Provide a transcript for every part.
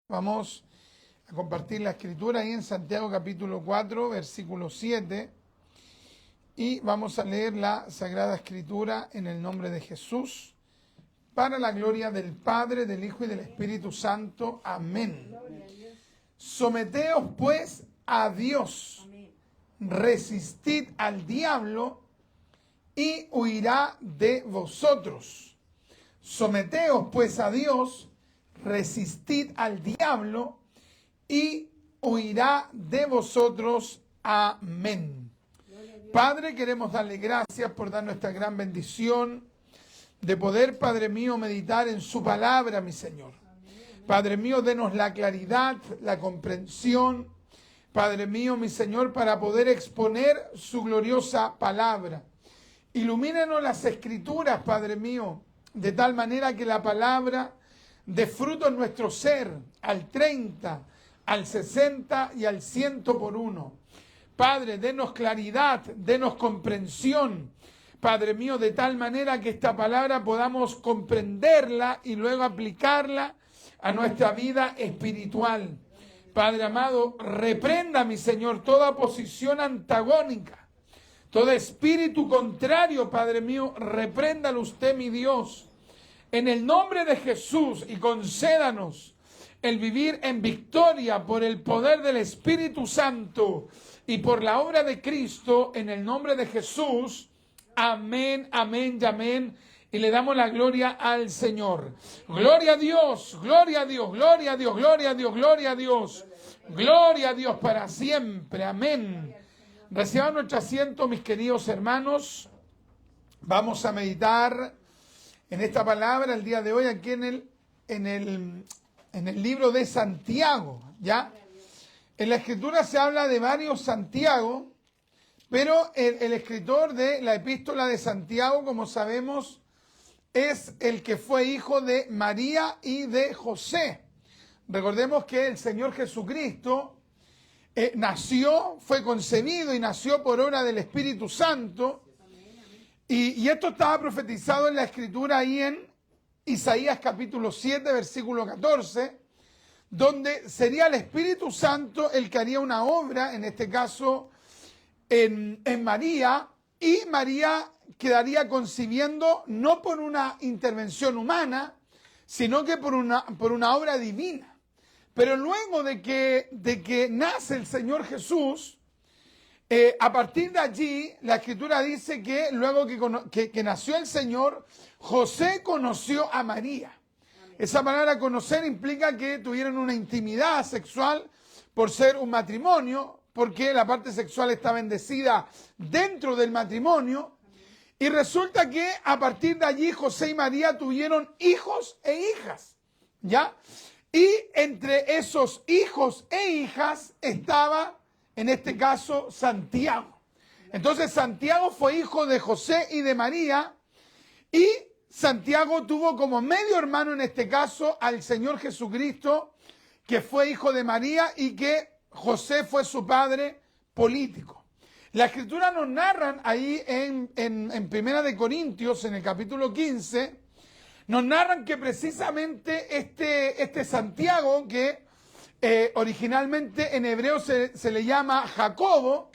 Vamos a compartir la escritura ahí en Santiago capítulo 4, versículo 7. Y vamos a leer la Sagrada Escritura en el nombre de Jesús, para la gloria del Padre, del Hijo y del Espíritu Santo. Amén. Someteos pues a Dios, resistid al diablo y huirá de vosotros. Someteos pues a Dios, resistid al diablo y huirá de vosotros. Amén. Padre, queremos darle gracias por darnos esta gran bendición de poder, Padre mío, meditar en su palabra, mi Señor. Padre mío, denos la claridad, la comprensión, Padre mío, mi Señor, para poder exponer su gloriosa palabra. Ilumínenos las escrituras, Padre mío, de tal manera que la palabra dé fruto en nuestro ser, al 30, al 60 y al 100 por uno. Padre, denos claridad, denos comprensión, Padre mío, de tal manera que esta palabra podamos comprenderla y luego aplicarla a nuestra vida espiritual. Padre amado, reprenda, mi Señor, toda posición antagónica, todo espíritu contrario, Padre mío, repréndalo usted, mi Dios, en el nombre de Jesús, y concédanos el vivir en victoria por el poder del Espíritu Santo y por la obra de Cristo, en el nombre de Jesús. Amén, amén y amén. Y le damos la gloria al Señor. Gloria a Dios, gloria a Dios, gloria a Dios, gloria a Dios, gloria a Dios. Gloria a Dios para siempre. Amén. Reciban nuestro asiento, mis queridos hermanos. Vamos a meditar en esta palabra el día de hoy aquí en el libro de Santiago, ¿ya? En la escritura se habla de varios Santiago, pero el escritor de la epístola de Santiago, como sabemos, es el que fue hijo de María y de José. Recordemos que el Señor Jesucristo fue concebido y nació por obra del Espíritu Santo, y esto estaba profetizado en la escritura ahí en Isaías capítulo 7, versículo 14, donde sería el Espíritu Santo el que haría una obra, en este caso en María, y María quedaría concibiendo no por una intervención humana, sino que por una obra divina. Pero luego de que nace el Señor Jesús, a partir de allí, la Escritura dice que luego que nació el Señor, José conoció a María. Esa palabra conocer implica que tuvieron una intimidad sexual por ser un matrimonio, porque la parte sexual está bendecida dentro del matrimonio. Y resulta que a partir de allí José y María tuvieron hijos e hijas, ¿ya? Y entre esos hijos e hijas estaba, en este caso, Santiago. Entonces Santiago fue hijo de José y de María, y Santiago tuvo como medio hermano, en este caso, al Señor Jesucristo, que fue hijo de María y que José fue su padre político. La Escritura nos narran ahí en Primera de Corintios, en el capítulo 15, nos narran que precisamente este Santiago, que originalmente en hebreo se le llama Jacobo,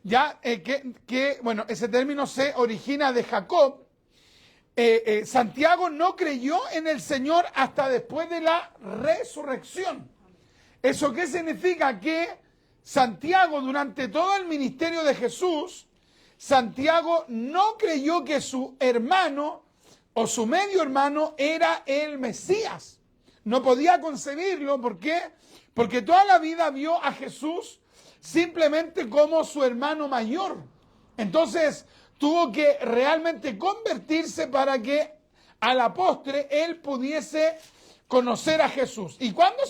ya bueno, ese término se origina de Jacob. Santiago no creyó en el Señor hasta después de la resurrección. ¿Eso qué significa? Que Santiago, durante todo el ministerio de Jesús, Santiago no creyó que su hermano o su medio hermano era el Mesías. No podía concebirlo. ¿Por qué? Porque toda la vida vio a Jesús simplemente como su hermano mayor. Entonces tuvo que realmente convertirse para que a la postre él pudiese conocer a Jesús. ¿Y cuándo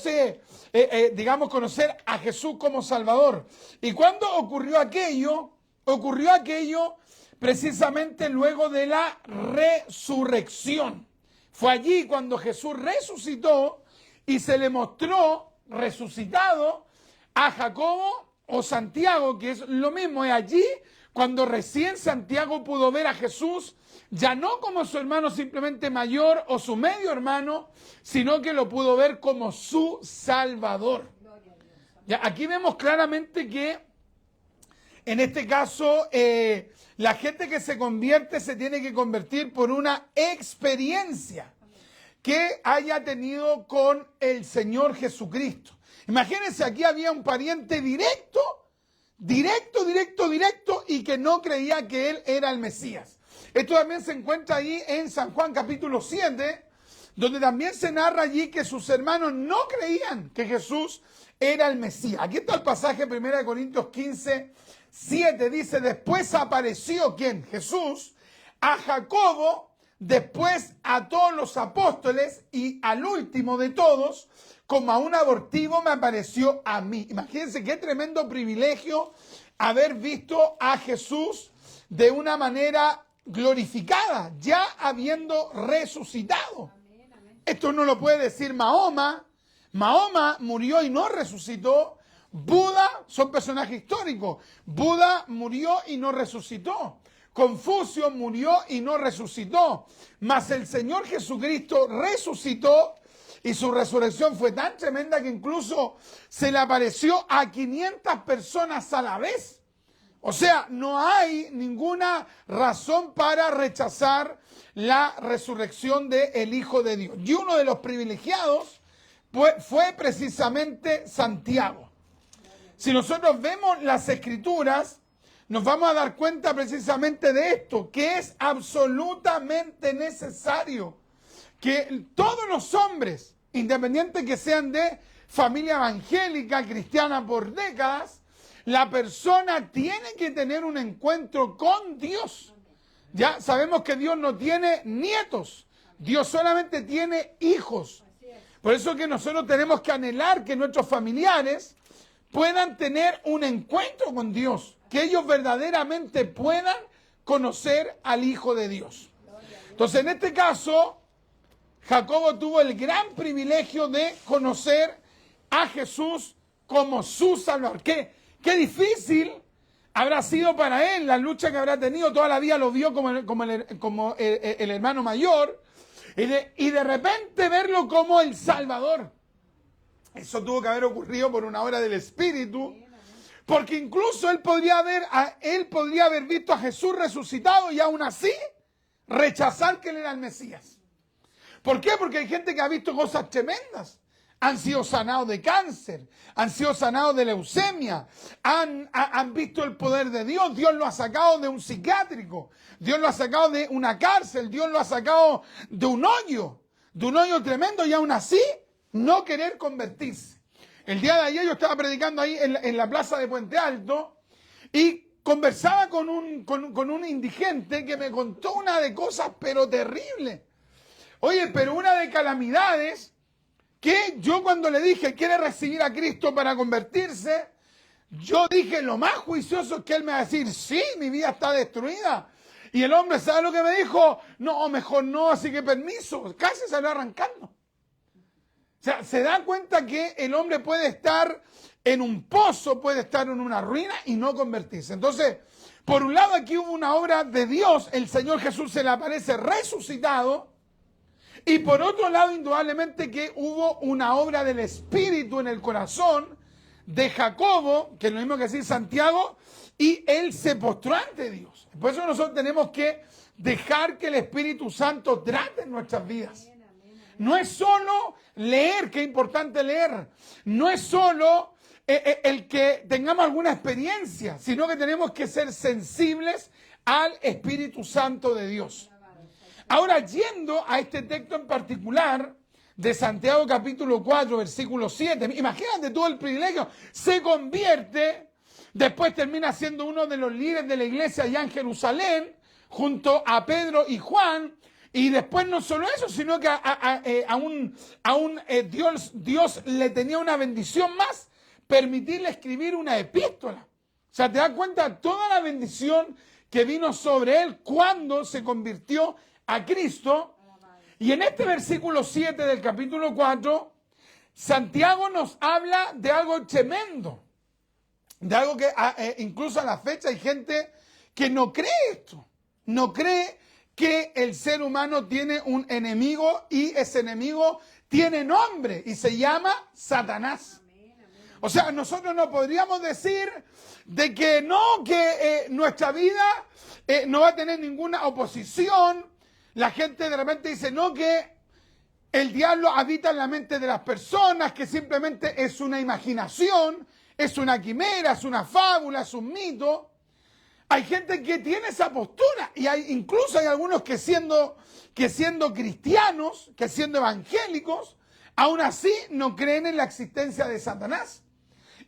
conocer a Jesús como Salvador? ¿Y cuándo ocurrió aquello? Ocurrió aquello precisamente luego de la resurrección. Fue allí cuando Jesús resucitó y se le mostró resucitado a Jacobo, o Santiago, que es lo mismo, es allí cuando recién Santiago pudo ver a Jesús, ya no como su hermano simplemente mayor o su medio hermano, sino que lo pudo ver como su Salvador. Ya, aquí vemos claramente que en este caso la gente que se convierte se tiene que convertir por una experiencia que haya tenido con el Señor Jesucristo. Imagínense, aquí había un pariente directo, y que no creía que él era el Mesías. Esto también se encuentra ahí en San Juan capítulo 7, donde también se narra allí que sus hermanos no creían que Jesús era el Mesías. Aquí está el pasaje 1 Corintios 15, 7, dice, después apareció, ¿quién? Jesús, a Jacobo, después a todos los apóstoles y al último de todos, como a un abortivo me apareció a mí. Imagínense qué tremendo privilegio haber visto a Jesús de una manera glorificada, ya habiendo resucitado. Esto no lo puede decir Mahoma. Mahoma murió y no resucitó. Buda son personajes históricos. Buda murió y no resucitó. Confucio murió y no resucitó. Mas el Señor Jesucristo resucitó y su resurrección fue tan tremenda que incluso se le apareció a 500 personas a la vez. O sea, no hay ninguna razón para rechazar la resurrección del Hijo de Dios. Y uno de los privilegiados fue precisamente Santiago. Si nosotros vemos las Escrituras, nos vamos a dar cuenta precisamente de esto, que es absolutamente necesario que todos los hombres, independiente que sean de familia evangélica, cristiana por décadas, la persona tiene que tener un encuentro con Dios. Ya sabemos que Dios no tiene nietos, Dios solamente tiene hijos. Por eso que nosotros tenemos que anhelar que nuestros familiares puedan tener un encuentro con Dios, que ellos verdaderamente puedan conocer al Hijo de Dios. Entonces, en este caso, Jacobo tuvo el gran privilegio de conocer a Jesús como su Salvador. Qué difícil habrá sido para él la lucha que habrá tenido. Toda la vida lo vio como el hermano mayor y de repente verlo como el Salvador. Eso tuvo que haber ocurrido por una obra del Espíritu, porque incluso él podría haber visto a Jesús resucitado y aún así rechazar que él era el Mesías. ¿Por qué? Porque hay gente que ha visto cosas tremendas. Han sido sanados de cáncer, han sido sanados de leucemia, han visto el poder de Dios. Dios lo ha sacado de un psiquiátrico, Dios lo ha sacado de una cárcel, Dios lo ha sacado de un hoyo tremendo, y aún así no querer convertirse. El día de ayer yo estaba predicando ahí en la plaza de Puente Alto y conversaba con un indigente que me contó una de cosas pero terribles. Oye, pero una de calamidades que yo cuando le dije quiere recibir a Cristo para convertirse, yo dije lo más juicioso es que él me va a decir, sí, mi vida está destruida. Y el hombre, ¿sabe lo que me dijo? No, mejor no, así que permiso. Casi salió arrancando. O sea, se da cuenta que el hombre puede estar en un pozo, puede estar en una ruina y no convertirse. Entonces, por un lado aquí hubo una obra de Dios, el Señor Jesús se le aparece resucitado, y por otro lado, indudablemente que hubo una obra del Espíritu en el corazón de Jacobo, que es lo mismo que decir Santiago, y él se postró ante Dios. Por eso nosotros tenemos que dejar que el Espíritu Santo trate en nuestras vidas. No es solo leer, que es importante leer. No es solo el que tengamos alguna experiencia, sino que tenemos que ser sensibles al Espíritu Santo de Dios. Ahora, yendo a este texto en particular, de Santiago capítulo 4, versículo 7, imagínate todo el privilegio, se convierte, después termina siendo uno de los líderes de la iglesia allá en Jerusalén, junto a Pedro y Juan, y después no solo eso, sino que Dios le tenía una bendición más, permitirle escribir una epístola. O sea, te das cuenta toda la bendición que vino sobre él cuando se convirtió a Cristo. Y en este versículo 7 del capítulo 4, Santiago nos habla de algo tremendo. de algo que incluso a la fecha hay gente que no cree esto, no cree que el ser humano tiene un enemigo y ese enemigo tiene nombre y se llama Satanás. O sea, nosotros no podríamos decir de que no, que nuestra vida no va a tener ninguna oposición. La gente de repente dice, no, que el diablo habita en la mente de las personas, que simplemente es una imaginación, es una quimera, es una fábula, es un mito. Hay gente que tiene esa postura y incluso hay algunos que siendo cristianos, que siendo evangélicos, aún así no creen en la existencia de Satanás.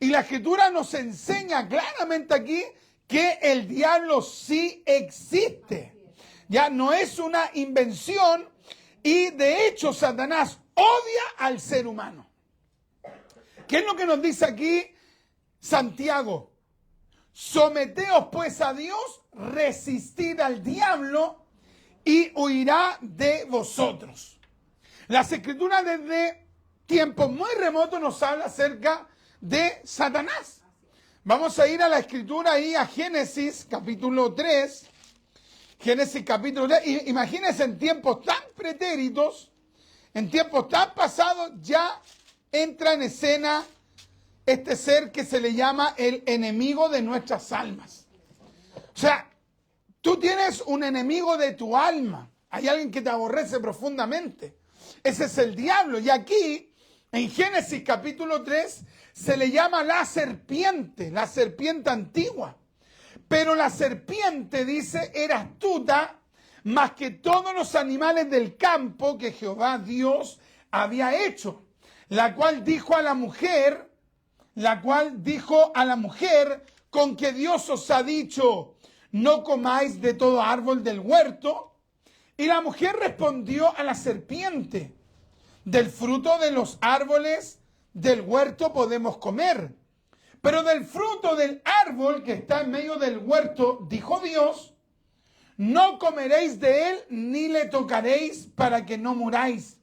Y la Escritura nos enseña claramente aquí que el diablo sí existe. Ya no es una invención y de hecho Satanás odia al ser humano. ¿Qué es lo que nos dice aquí Santiago? Someteos pues a Dios, resistid al diablo y huirá de vosotros. Las Escrituras desde tiempos muy remotos nos habla acerca de Satanás. Vamos a ir a la Escritura ahí a Génesis capítulo 3. Génesis capítulo 3. Imagínense en tiempos tan pretéritos, en tiempos tan pasados, ya entra en escena este ser que se le llama el enemigo de nuestras almas. O sea, tú tienes un enemigo de tu alma. Hay alguien que te aborrece profundamente. Ese es el diablo. Y aquí, en Génesis capítulo 3, se le llama la serpiente antigua. Pero la serpiente, dice, era astuta más que todos los animales del campo que Jehová Dios había hecho. La cual dijo a la mujer, con que Dios os ha dicho, no comáis de todo árbol del huerto. Y la mujer respondió a la serpiente, del fruto de los árboles del huerto podemos comer, pero del fruto del árbol que está en medio del huerto, dijo Dios, no comeréis de él ni le tocaréis para que no muráis.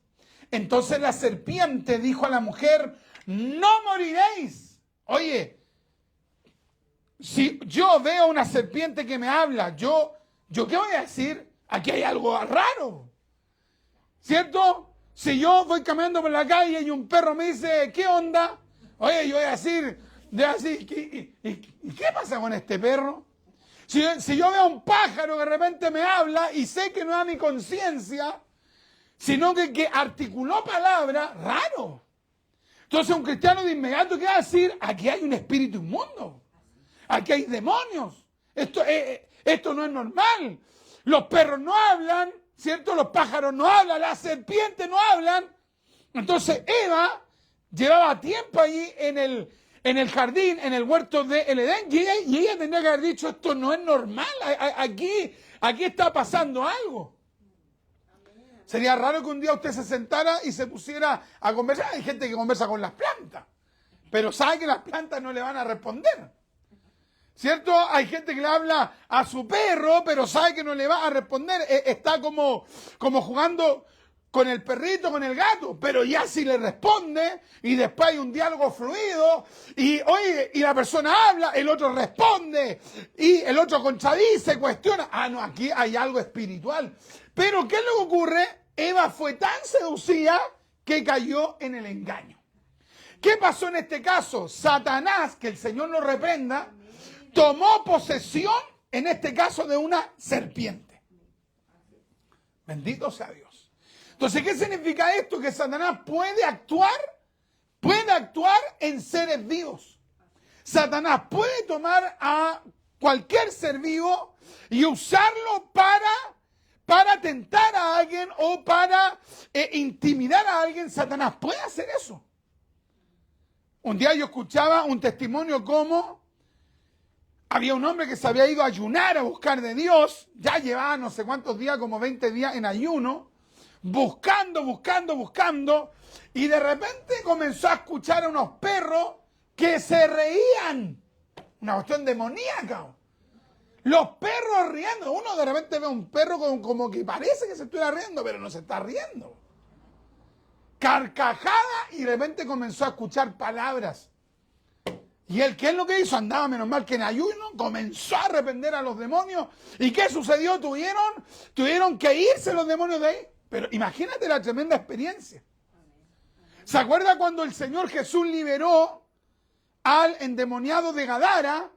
Entonces la serpiente dijo a la mujer, no moriréis. Oye, si yo veo una serpiente que me habla, ¿yo qué voy a decir? Aquí hay algo raro, ¿cierto? Si yo voy caminando por la calle y un perro me dice, ¿qué onda? Oye, yo voy a decir, ¿y qué pasa con este perro? Si yo veo a un pájaro que de repente me habla y sé que no es a mi conciencia, sino que articuló palabras, raro. Entonces un cristiano de inmediato, ¿qué va a decir? Aquí hay un espíritu inmundo. Aquí hay demonios. Esto no es normal. Los perros no hablan, ¿cierto? Los pájaros no hablan, las serpientes no hablan. Entonces Eva llevaba tiempo allí en el jardín, en el huerto del Edén, y ella tendría que haber dicho, esto no es normal, aquí está pasando algo. Sería raro que un día usted se sentara y se pusiera a conversar. Hay gente que conversa con las plantas, pero sabe que las plantas no le van a responder. ¿Cierto? Hay gente que le habla a su perro, pero sabe que no le va a responder. Está como jugando con el perrito, con el gato, pero ya sí le responde y después hay un diálogo fluido y oye, y la persona habla, el otro responde y el otro contradice, cuestiona. Ah, no, aquí hay algo espiritual. Pero ¿qué es lo que ocurre? Eva fue tan seducida que cayó en el engaño. ¿Qué pasó en este caso? Satanás, que el Señor lo reprenda, tomó posesión, en este caso, de una serpiente. Bendito sea Dios. Entonces, ¿qué significa esto? Que Satanás puede actuar en seres vivos. Satanás puede tomar a cualquier ser vivo y usarlo para tentar a alguien o para intimidar a alguien. Satanás puede hacer eso. Un día yo escuchaba un testimonio como había un hombre que se había ido a ayunar a buscar de Dios, ya llevaba no sé cuántos días, como 20 días en ayuno, buscando, y de repente comenzó a escuchar a unos perros que se reían. Una cuestión demoníaca. Los perros riendo. Uno de repente ve a un perro como que parece que se estuviera riendo, pero no se está riendo. Carcajada, y de repente comenzó a escuchar palabras. Y él, ¿qué es lo que hizo? Andaba, menos mal que en ayuno, comenzó a reprender a los demonios. ¿Y qué sucedió? Tuvieron que irse los demonios de ahí. Pero imagínate la tremenda experiencia. ¿Se acuerda cuando el Señor Jesús liberó al endemoniado de Gadara?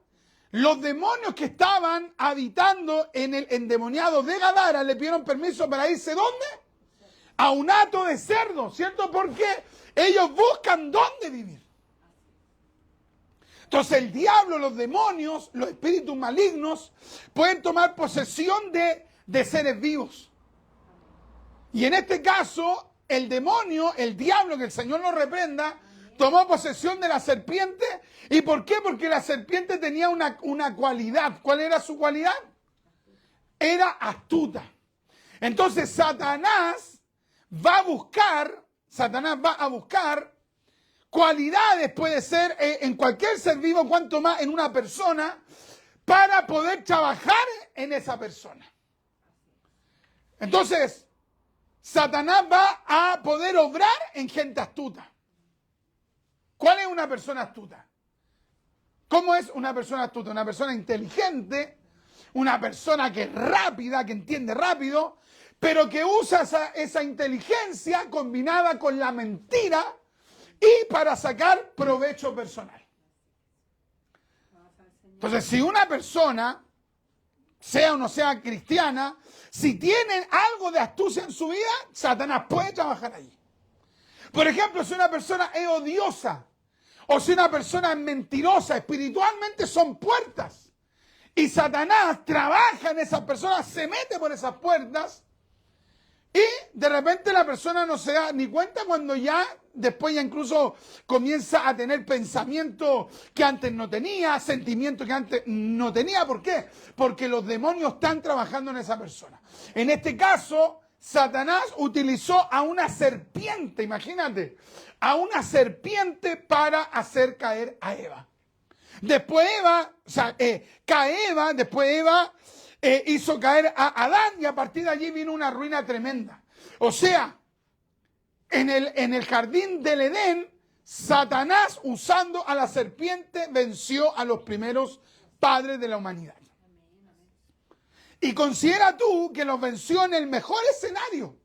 Los demonios que estaban habitando en el endemoniado de Gadara le pidieron permiso para irse, ¿dónde? A un hato de cerdo, ¿cierto? Porque ellos buscan dónde vivir. Entonces el diablo, los demonios, los espíritus malignos pueden tomar posesión de seres vivos. Y en este caso, el demonio, el diablo, que el Señor lo reprenda, tomó posesión de la serpiente. ¿Y por qué? Porque la serpiente tenía una cualidad. ¿Cuál era su cualidad? Era astuta. Entonces Satanás va a buscar cualidades, puede ser en cualquier ser vivo, cuanto más en una persona, para poder trabajar en esa persona. Entonces, Satanás va a poder obrar en gente astuta. ¿Cuál es una persona astuta? ¿Cómo es una persona astuta? Una persona inteligente, una persona que es rápida, que entiende rápido, pero que usa esa inteligencia combinada con la mentira y para sacar provecho personal. Entonces, si una persona, sea o no sea cristiana, si tiene algo de astucia en su vida, Satanás puede trabajar allí. Por ejemplo, si una persona es odiosa, o si una persona es mentirosa, espiritualmente son puertas. Y Satanás trabaja en esas personas, se mete por esas puertas, y de repente la persona no se da ni cuenta cuando después ya incluso comienza a tener pensamientos que antes no tenía, sentimientos que antes no tenía. ¿Por qué? Porque los demonios están trabajando en esa persona. En este caso, Satanás utilizó a una serpiente, imagínate, a una serpiente para hacer caer a Eva. Después cae Eva, después Eva hizo caer a Adán, y a partir de allí vino una ruina tremenda. O sea, en el jardín del Edén, Satanás, usando a la serpiente, venció a los primeros padres de la humanidad. Y considera tú que los venció en el mejor escenario.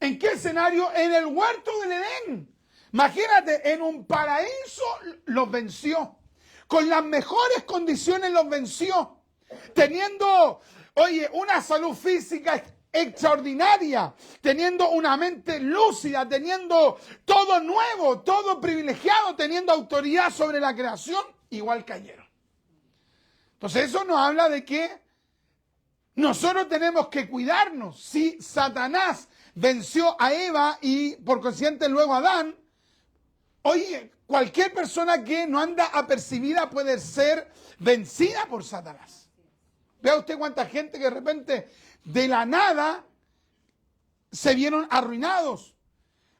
¿En qué escenario? En el huerto del Edén. Imagínate, en un paraíso los venció. Con las mejores condiciones los venció. Teniendo, una salud física extraordinaria, teniendo una mente lúcida, teniendo todo nuevo, todo privilegiado, teniendo autoridad sobre la creación, igual cayeron. Entonces eso nos habla de que nosotros tenemos que cuidarnos. Si Satanás venció a Eva y por consiguiente luego a Adán, cualquier persona que no anda apercibida puede ser vencida por Satanás. Vea usted cuánta gente que de repente, de la nada, se vieron arruinados.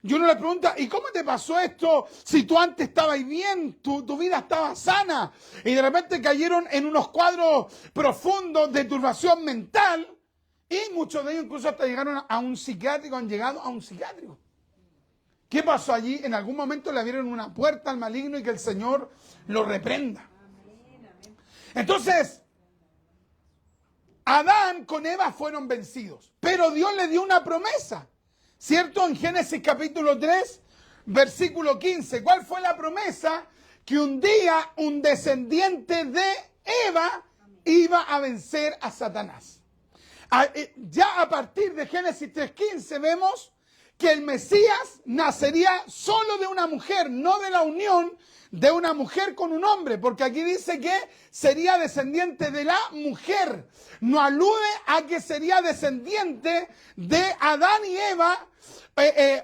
Y uno le pregunta, ¿y cómo te pasó esto? Si tú antes estabas bien, tu vida estaba sana, y de repente cayeron en unos cuadros profundos de turbación mental, y muchos de ellos incluso hasta llegaron a un psiquiátrico, han llegado a un psiquiátrico. ¿Qué pasó allí? En algún momento le abrieron una puerta al maligno y que el Señor lo reprenda. Entonces, Adán con Eva fueron vencidos, pero Dios le dio una promesa, ¿cierto? En Génesis capítulo 3, versículo 15. ¿Cuál fue la promesa? Que un día un descendiente de Eva iba a vencer a Satanás. Ya a partir de Génesis 3:15 vemos que el Mesías nacería solo de una mujer, no de la unión de una mujer con un hombre, porque aquí dice que sería descendiente de la mujer. No alude a que sería descendiente de Adán y Eva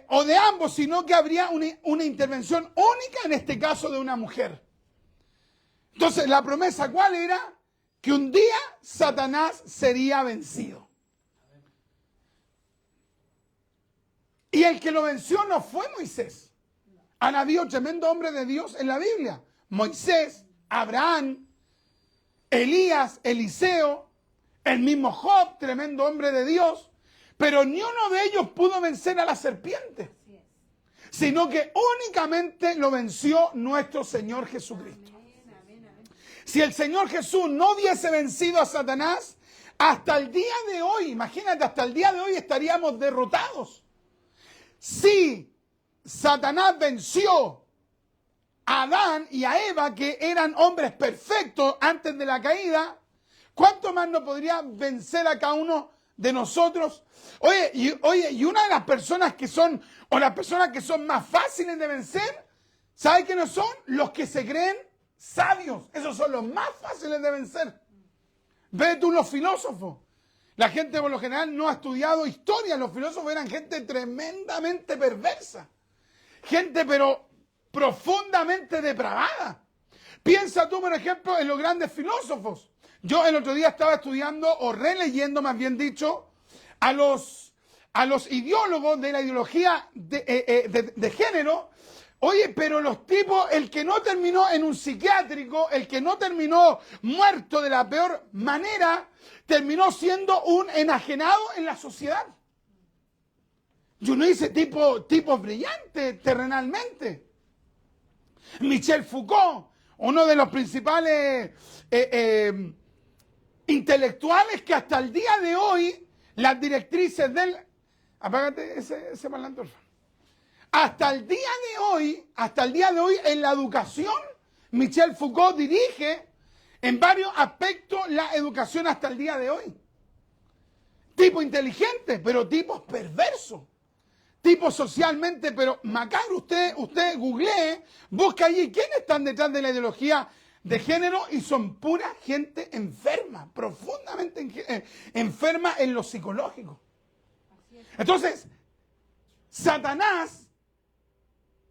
o de ambos, sino que habría una intervención única, en este caso de una mujer. Entonces, ¿la promesa cuál era? Que un día Satanás sería vencido. Y el que lo venció no fue Moisés. Han habido tremendos hombres de Dios en la Biblia. Moisés, Abraham, Elías, Eliseo, el mismo Job, tremendo hombre de Dios. Pero ni uno de ellos pudo vencer a la serpiente. sino que únicamente lo venció nuestro Señor Jesucristo. Si el Señor Jesús no hubiese vencido a Satanás, hasta el día de hoy, imagínate, hasta el día de hoy estaríamos derrotados. Si Satanás venció a Adán y a Eva, que eran hombres perfectos antes de la caída, ¿cuánto más no podría vencer a cada uno de nosotros? Oye, y una de las personas que son, o las personas que son más fáciles de vencer, ¿sabe quiénes son? Los que se creen sabios. Esos son los más fáciles de vencer. Ve tú los filósofos. La gente por lo general no ha estudiado historia. Los filósofos eran gente tremendamente perversa. Gente pero profundamente depravada. Piensa tú, por ejemplo, en los grandes filósofos. Yo el otro día estaba estudiando, o releyendo más bien dicho, a los ideólogos de la ideología de género. Oye, pero los tipos, el que no terminó en un psiquiátrico, el que no terminó muerto de la peor manera, terminó siendo un enajenado en la sociedad. Yo no hice tipos brillantes terrenalmente. Michel Foucault, uno de los principales intelectuales que hasta el día de hoy, las directrices del... Apágate ese parlante, por favor. Hasta el día de hoy, en la educación, Michel Foucault dirige en varios aspectos la educación hasta el día de hoy. Tipo inteligente, pero tipos perversos. Tipos socialmente, pero macabro. Usted googlee, busca allí quiénes están detrás de la ideología de género y son pura gente enferma, profundamente enferma en lo psicológico. Entonces, Satanás,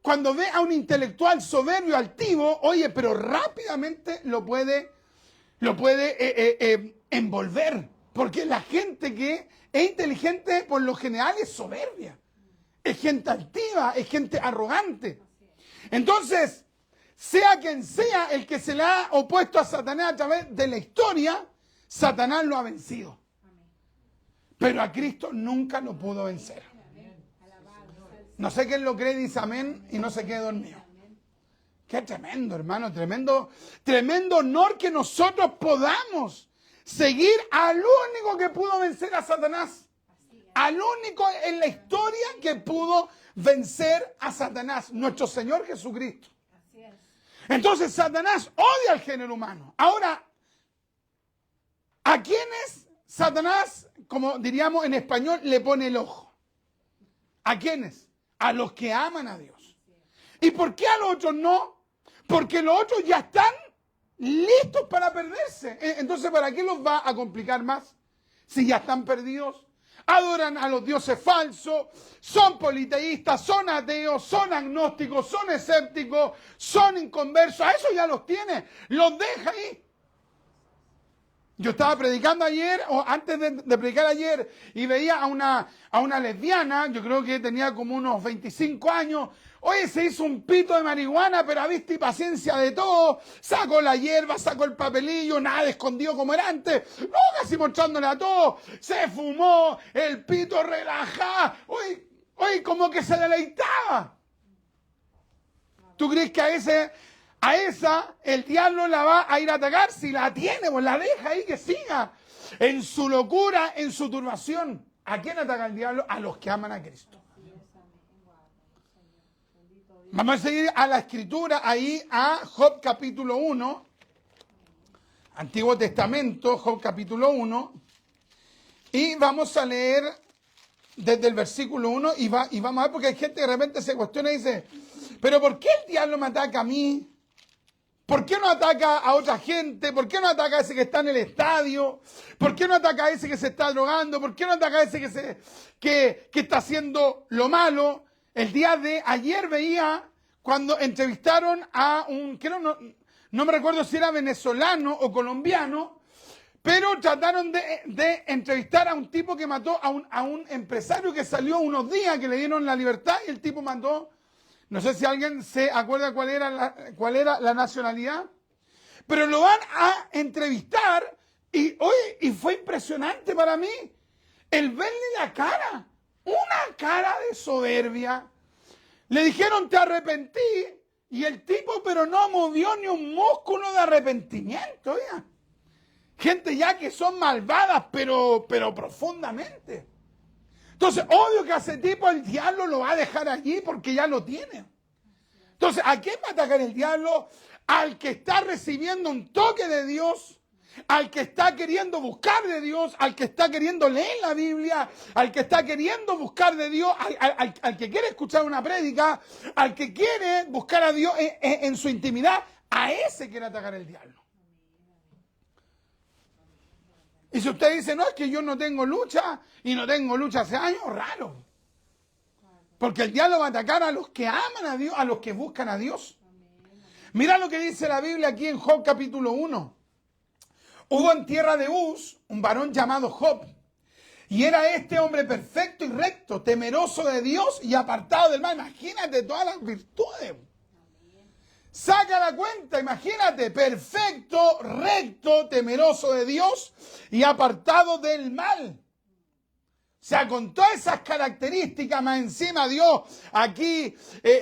cuando ve a un intelectual soberbio, altivo, oye, pero rápidamente lo puede envolver. Porque la gente que es inteligente, por lo general, es soberbia. Es gente altiva, es gente arrogante. Entonces, sea quien sea el que se le ha opuesto a Satanás a través de la historia, Satanás lo ha vencido. Pero a Cristo nunca lo pudo vencer. No sé quién lo cree, dice amén, y no se quede dormido. Qué tremendo, hermano, tremendo honor que nosotros podamos seguir al único que pudo vencer a Satanás. Al único en la historia que pudo vencer a Satanás, nuestro Señor Jesucristo. Entonces Satanás odia al género humano. Ahora, ¿a quiénes Satanás, como diríamos en español, le pone el ojo? ¿A quiénes? A los que aman a Dios. ¿Y por qué a los otros no? Porque los otros ya están listos para perderse. Entonces, ¿para qué los va a complicar más? Si ya están perdidos. Adoran a los dioses falsos, son politeístas, son ateos, son agnósticos, son escépticos, son inconversos. A eso ya los tiene, los deja ahí. Yo estaba predicando ayer, o antes de predicar ayer, y veía a una lesbiana, yo creo que tenía como unos 25 años. Oye, se hizo un pito de marihuana, pero a vista y paciencia de todo. Sacó la hierba, sacó el papelillo, nada escondido como era antes. No, casi mostrándole a todos. Se fumó, el pito relajado. Oye, como que se deleitaba. ¿Tú crees que a esa el diablo la va a ir a atacar? Si la tiene, pues la deja ahí que siga en su locura, en su turbación. ¿A quién ataca el diablo? A los que aman a Cristo. Vamos a seguir a la escritura, ahí a Job capítulo 1, Antiguo Testamento, Job capítulo 1, y vamos a leer desde el versículo 1 y vamos a ver, porque hay gente que de repente se cuestiona y dice, pero ¿por qué el diablo me ataca a mí? ¿Por qué no ataca a otra gente? ¿Por qué no ataca a ese que está en el estadio? ¿Por qué no ataca a ese que se está drogando? ¿Por qué no ataca a ese que está haciendo lo malo? El día de ayer veía cuando entrevistaron a un, que no me recuerdo si era venezolano o colombiano, pero trataron de entrevistar a un tipo que mató a un empresario que salió unos días, que le dieron la libertad, y el tipo mató. No sé si alguien se acuerda cuál era la nacionalidad, pero lo van a entrevistar y fue impresionante para mí el verle la cara, una cara de soberbia, Le dijeron, te arrepentí, y el tipo pero no movió ni un músculo de arrepentimiento, ya. Gente ya que son malvadas, pero profundamente. Entonces, obvio que a ese tipo el diablo lo va a dejar allí porque ya lo tiene. Entonces, ¿a quién va a atacar el diablo? Al que está recibiendo un toque de Dios, al que está queriendo buscar de Dios, al que está queriendo leer la Biblia, al que está queriendo buscar de Dios, al que quiere escuchar una prédica, al que quiere buscar a Dios en su intimidad, a ese quiere atacar el diablo. Y si usted dice, no, es que yo no tengo lucha, y no tengo lucha hace años, raro. Porque el diablo va a atacar a los que aman a Dios, a los que buscan a Dios. Mira lo que dice la Biblia aquí en Job capítulo 1. Hubo en tierra de Uz un varón llamado Job. Y era este hombre perfecto y recto, temeroso de Dios y apartado del mal. Imagínate todas las virtudes. Saca la cuenta, imagínate, perfecto, recto, temeroso de Dios y apartado del mal. O sea, con todas esas características, más encima Dios aquí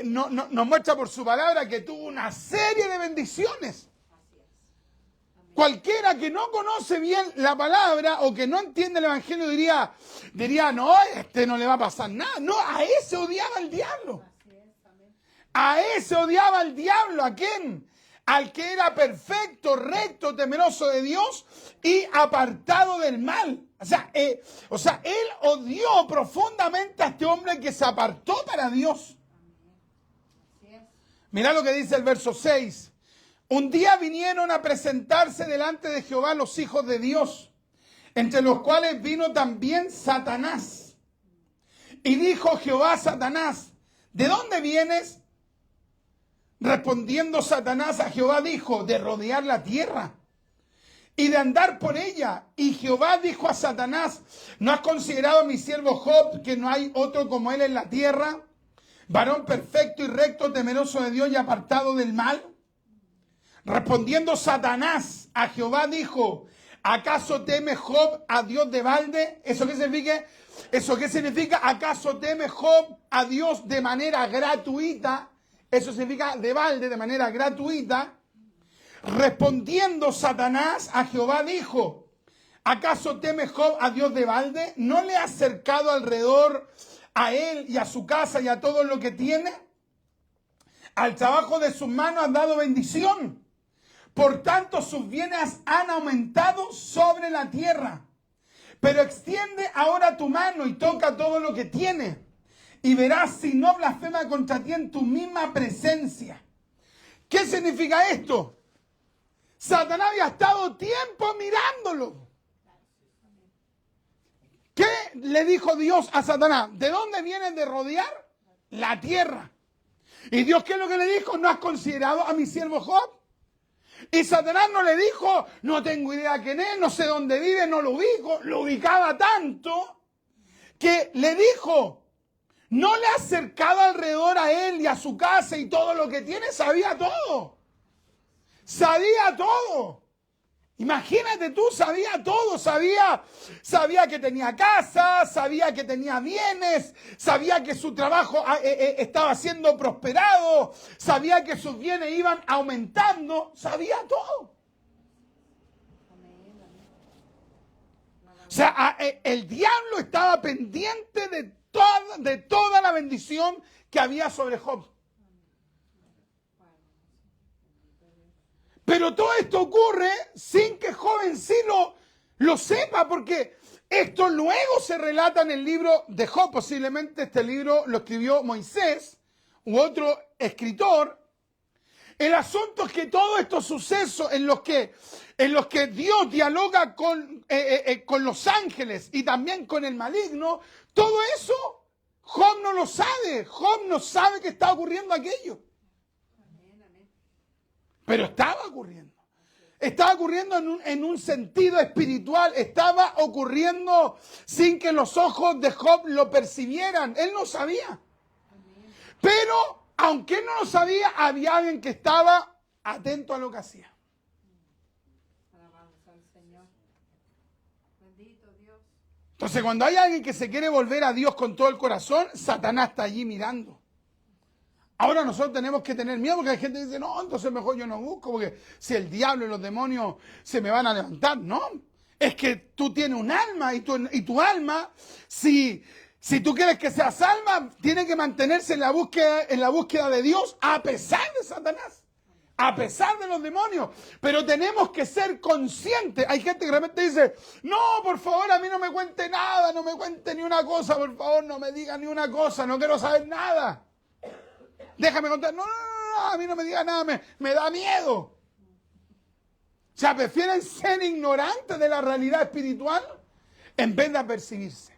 nos muestra por su palabra que tuvo una serie de bendiciones. Cualquiera que no conoce bien la palabra o que no entiende el evangelio diría, no, este no le va a pasar nada. No, a ese odiaba el diablo. A ese odiaba el diablo. ¿A quién? Al que era perfecto, recto, temeroso de Dios y apartado del mal. O sea, él odió profundamente a este hombre que se apartó para Dios. Mirá lo que dice el verso 6. Un día vinieron a presentarse delante de Jehová los hijos de Dios, entre los cuales vino también Satanás. Y dijo Jehová a Satanás, ¿de dónde vienes? Respondiendo Satanás a Jehová dijo, de rodear la tierra y de andar por ella. Y Jehová dijo a Satanás, ¿no has considerado a mi siervo Job, que no hay otro como él en la tierra? Varón perfecto y recto, temeroso de Dios y apartado del mal. Respondiendo Satanás a Jehová dijo, ¿acaso teme Job a Dios de balde? ¿Eso qué significa? ¿Eso qué significa? ¿Acaso teme Job a Dios de manera gratuita? Eso significa de balde, de manera gratuita. Respondiendo Satanás a Jehová dijo, ¿acaso teme Job a Dios de balde? ¿No le ha acercado alrededor a él y a su casa y a todo lo que tiene? Al trabajo de sus manos han dado bendición. Por tanto, sus bienes han aumentado sobre la tierra. Pero extiende ahora tu mano y toca todo lo que tiene. Y verás si no blasfema contra ti en tu misma presencia. ¿Qué significa esto? Satanás había estado tiempo mirándolo. ¿Qué le dijo Dios a Satanás? ¿De dónde vienes de rodear? La tierra. ¿Y Dios qué es lo que le dijo? ¿No has considerado a mi siervo Job? Y Satanás no le dijo, no tengo idea quién es, no sé dónde vive, no lo ubico. Lo ubicaba tanto que le dijo, no le ha acercado alrededor a él y a su casa y todo lo que tiene, sabía todo. Sabía todo. Imagínate tú, sabía todo, sabía que tenía casa, sabía que tenía bienes, sabía que su trabajo estaba siendo prosperado, sabía que sus bienes iban aumentando, sabía todo. O sea, el diablo estaba pendiente de toda la bendición que había sobre Job. Pero todo esto ocurre sin que Job en sí lo sepa, porque esto luego se relata en el libro de Job. Posiblemente este libro lo escribió Moisés u otro escritor. El asunto es que todos estos sucesos en los que Dios dialoga con los ángeles y también con el maligno, todo eso Job no lo sabe. Job no sabe que está ocurriendo aquello. Pero estaba ocurriendo. Estaba ocurriendo en un sentido espiritual. Estaba ocurriendo sin que los ojos de Job lo percibieran. Él no sabía. Pero, aunque él no lo sabía, había alguien que estaba atento a lo que hacía. Alabanza al Señor. Bendito Dios. Entonces, cuando hay alguien que se quiere volver a Dios con todo el corazón, Satanás está allí mirando. Ahora nosotros tenemos que tener miedo porque hay gente que dice, no, entonces mejor yo no busco porque si el diablo y los demonios se me van a levantar. No, es que tú tienes un alma y tu alma, si tú quieres que sea salva, tiene que mantenerse en la búsqueda de Dios a pesar de Satanás, a pesar de los demonios. Pero tenemos que ser conscientes. Hay gente que realmente dice, no, por favor, a mí no me cuente nada, no me cuente ni una cosa, por favor, no me diga ni una cosa, no quiero saber nada. Déjame contar. No, a mí no me diga nada, me da miedo. O sea, prefieren ser ignorantes de la realidad espiritual en vez de apercibirse.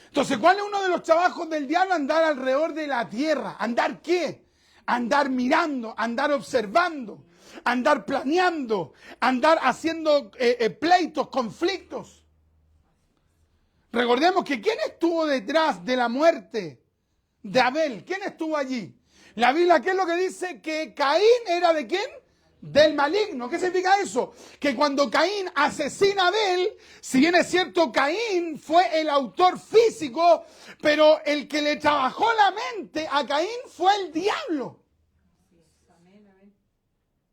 Entonces, ¿cuál es uno de los trabajos del diablo? Andar alrededor de la tierra. ¿Andar qué? Andar mirando, andar observando, andar planeando, andar haciendo pleitos, conflictos. Recordemos que ¿quién estuvo detrás de la muerte de Abel? ¿Quién estuvo allí? La Biblia, ¿qué es lo que dice? Que Caín era ¿de quién? Del maligno. ¿Qué significa eso? Que cuando Caín asesina a Abel, si bien es cierto, Caín fue el autor físico, pero el que le trabajó la mente a Caín fue el diablo.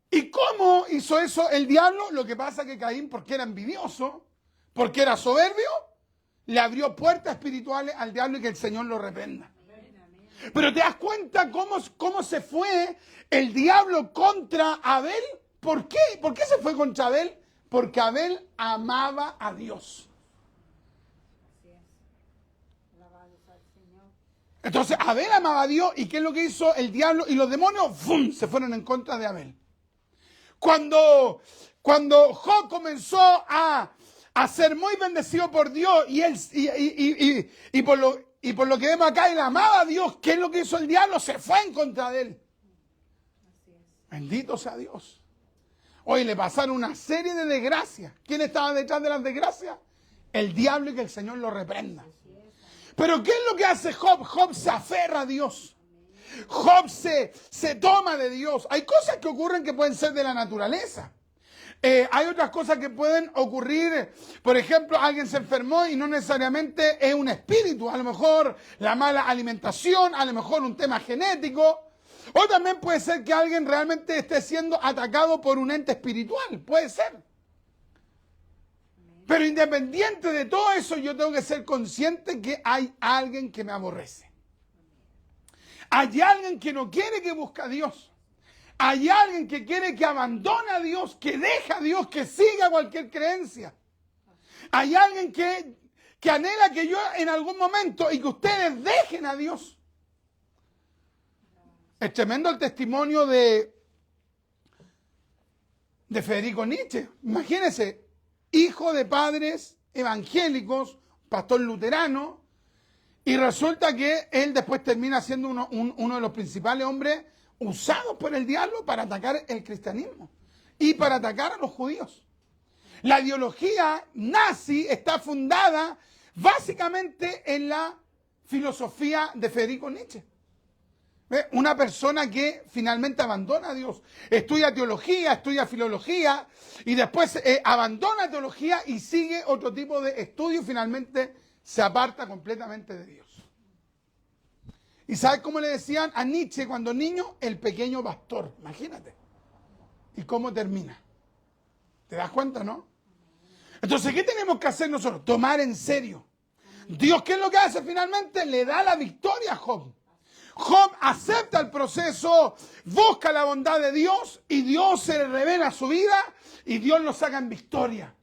¿Y cómo hizo eso el diablo? Lo que pasa es que Caín, porque era envidioso, porque era soberbio, le abrió puertas espirituales al diablo y que el Señor lo reprenda. Pero ¿te das cuenta cómo se fue el diablo contra Abel? ¿Por qué? ¿Por qué se fue contra Abel? Porque Abel amaba a Dios. Entonces Abel amaba a Dios, ¿y qué es lo que hizo el diablo? Y los demonios ¡fum!, se fueron en contra de Abel. Cuando Job comenzó a ser muy bendecido por Dios y por lo que vemos acá, él amaba a Dios, ¿qué es lo que hizo el diablo? Se fue en contra de él. Bendito sea Dios. Hoy le pasaron una serie de desgracias. ¿Quién estaba detrás de las desgracias? El diablo, y que el Señor lo reprenda. Pero ¿qué es lo que hace Job? Job se aferra a Dios. Job se toma de Dios. Hay cosas que ocurren que pueden ser de la naturaleza. Hay otras cosas que pueden ocurrir. Por ejemplo, alguien se enfermó y no necesariamente es un espíritu. A lo mejor la mala alimentación, a lo mejor un tema genético. O también puede ser que alguien realmente esté siendo atacado por un ente espiritual. Puede ser. Pero independiente de todo eso, yo tengo que ser consciente que hay alguien que me aborrece. Hay alguien que no quiere que busque a Dios. Hay alguien que quiere que abandone a Dios, que deje a Dios, que siga cualquier creencia. Hay alguien que anhela que yo en algún momento y que ustedes dejen a Dios. Es tremendo el testimonio de Federico Nietzsche. Imagínense, hijo de padres evangélicos, pastor luterano, y resulta que él después termina siendo uno de los principales hombres usados por el diablo para atacar el cristianismo y para atacar a los judíos. La ideología nazi está fundada básicamente en la filosofía de Federico Nietzsche. Una persona que finalmente abandona a Dios, estudia teología, estudia filología y después abandona teología y sigue otro tipo de estudio y finalmente se aparta completamente de Dios. ¿Y sabes cómo le decían a Nietzsche cuando niño? El pequeño pastor, imagínate. ¿Y cómo termina? ¿Te das cuenta, no? Entonces, ¿qué tenemos que hacer nosotros? Tomar en serio. Dios, ¿qué es lo que hace finalmente? Le da la victoria a Job. Job acepta el proceso, busca la bondad de Dios y Dios se le revela a su vida y Dios lo saca en victoria.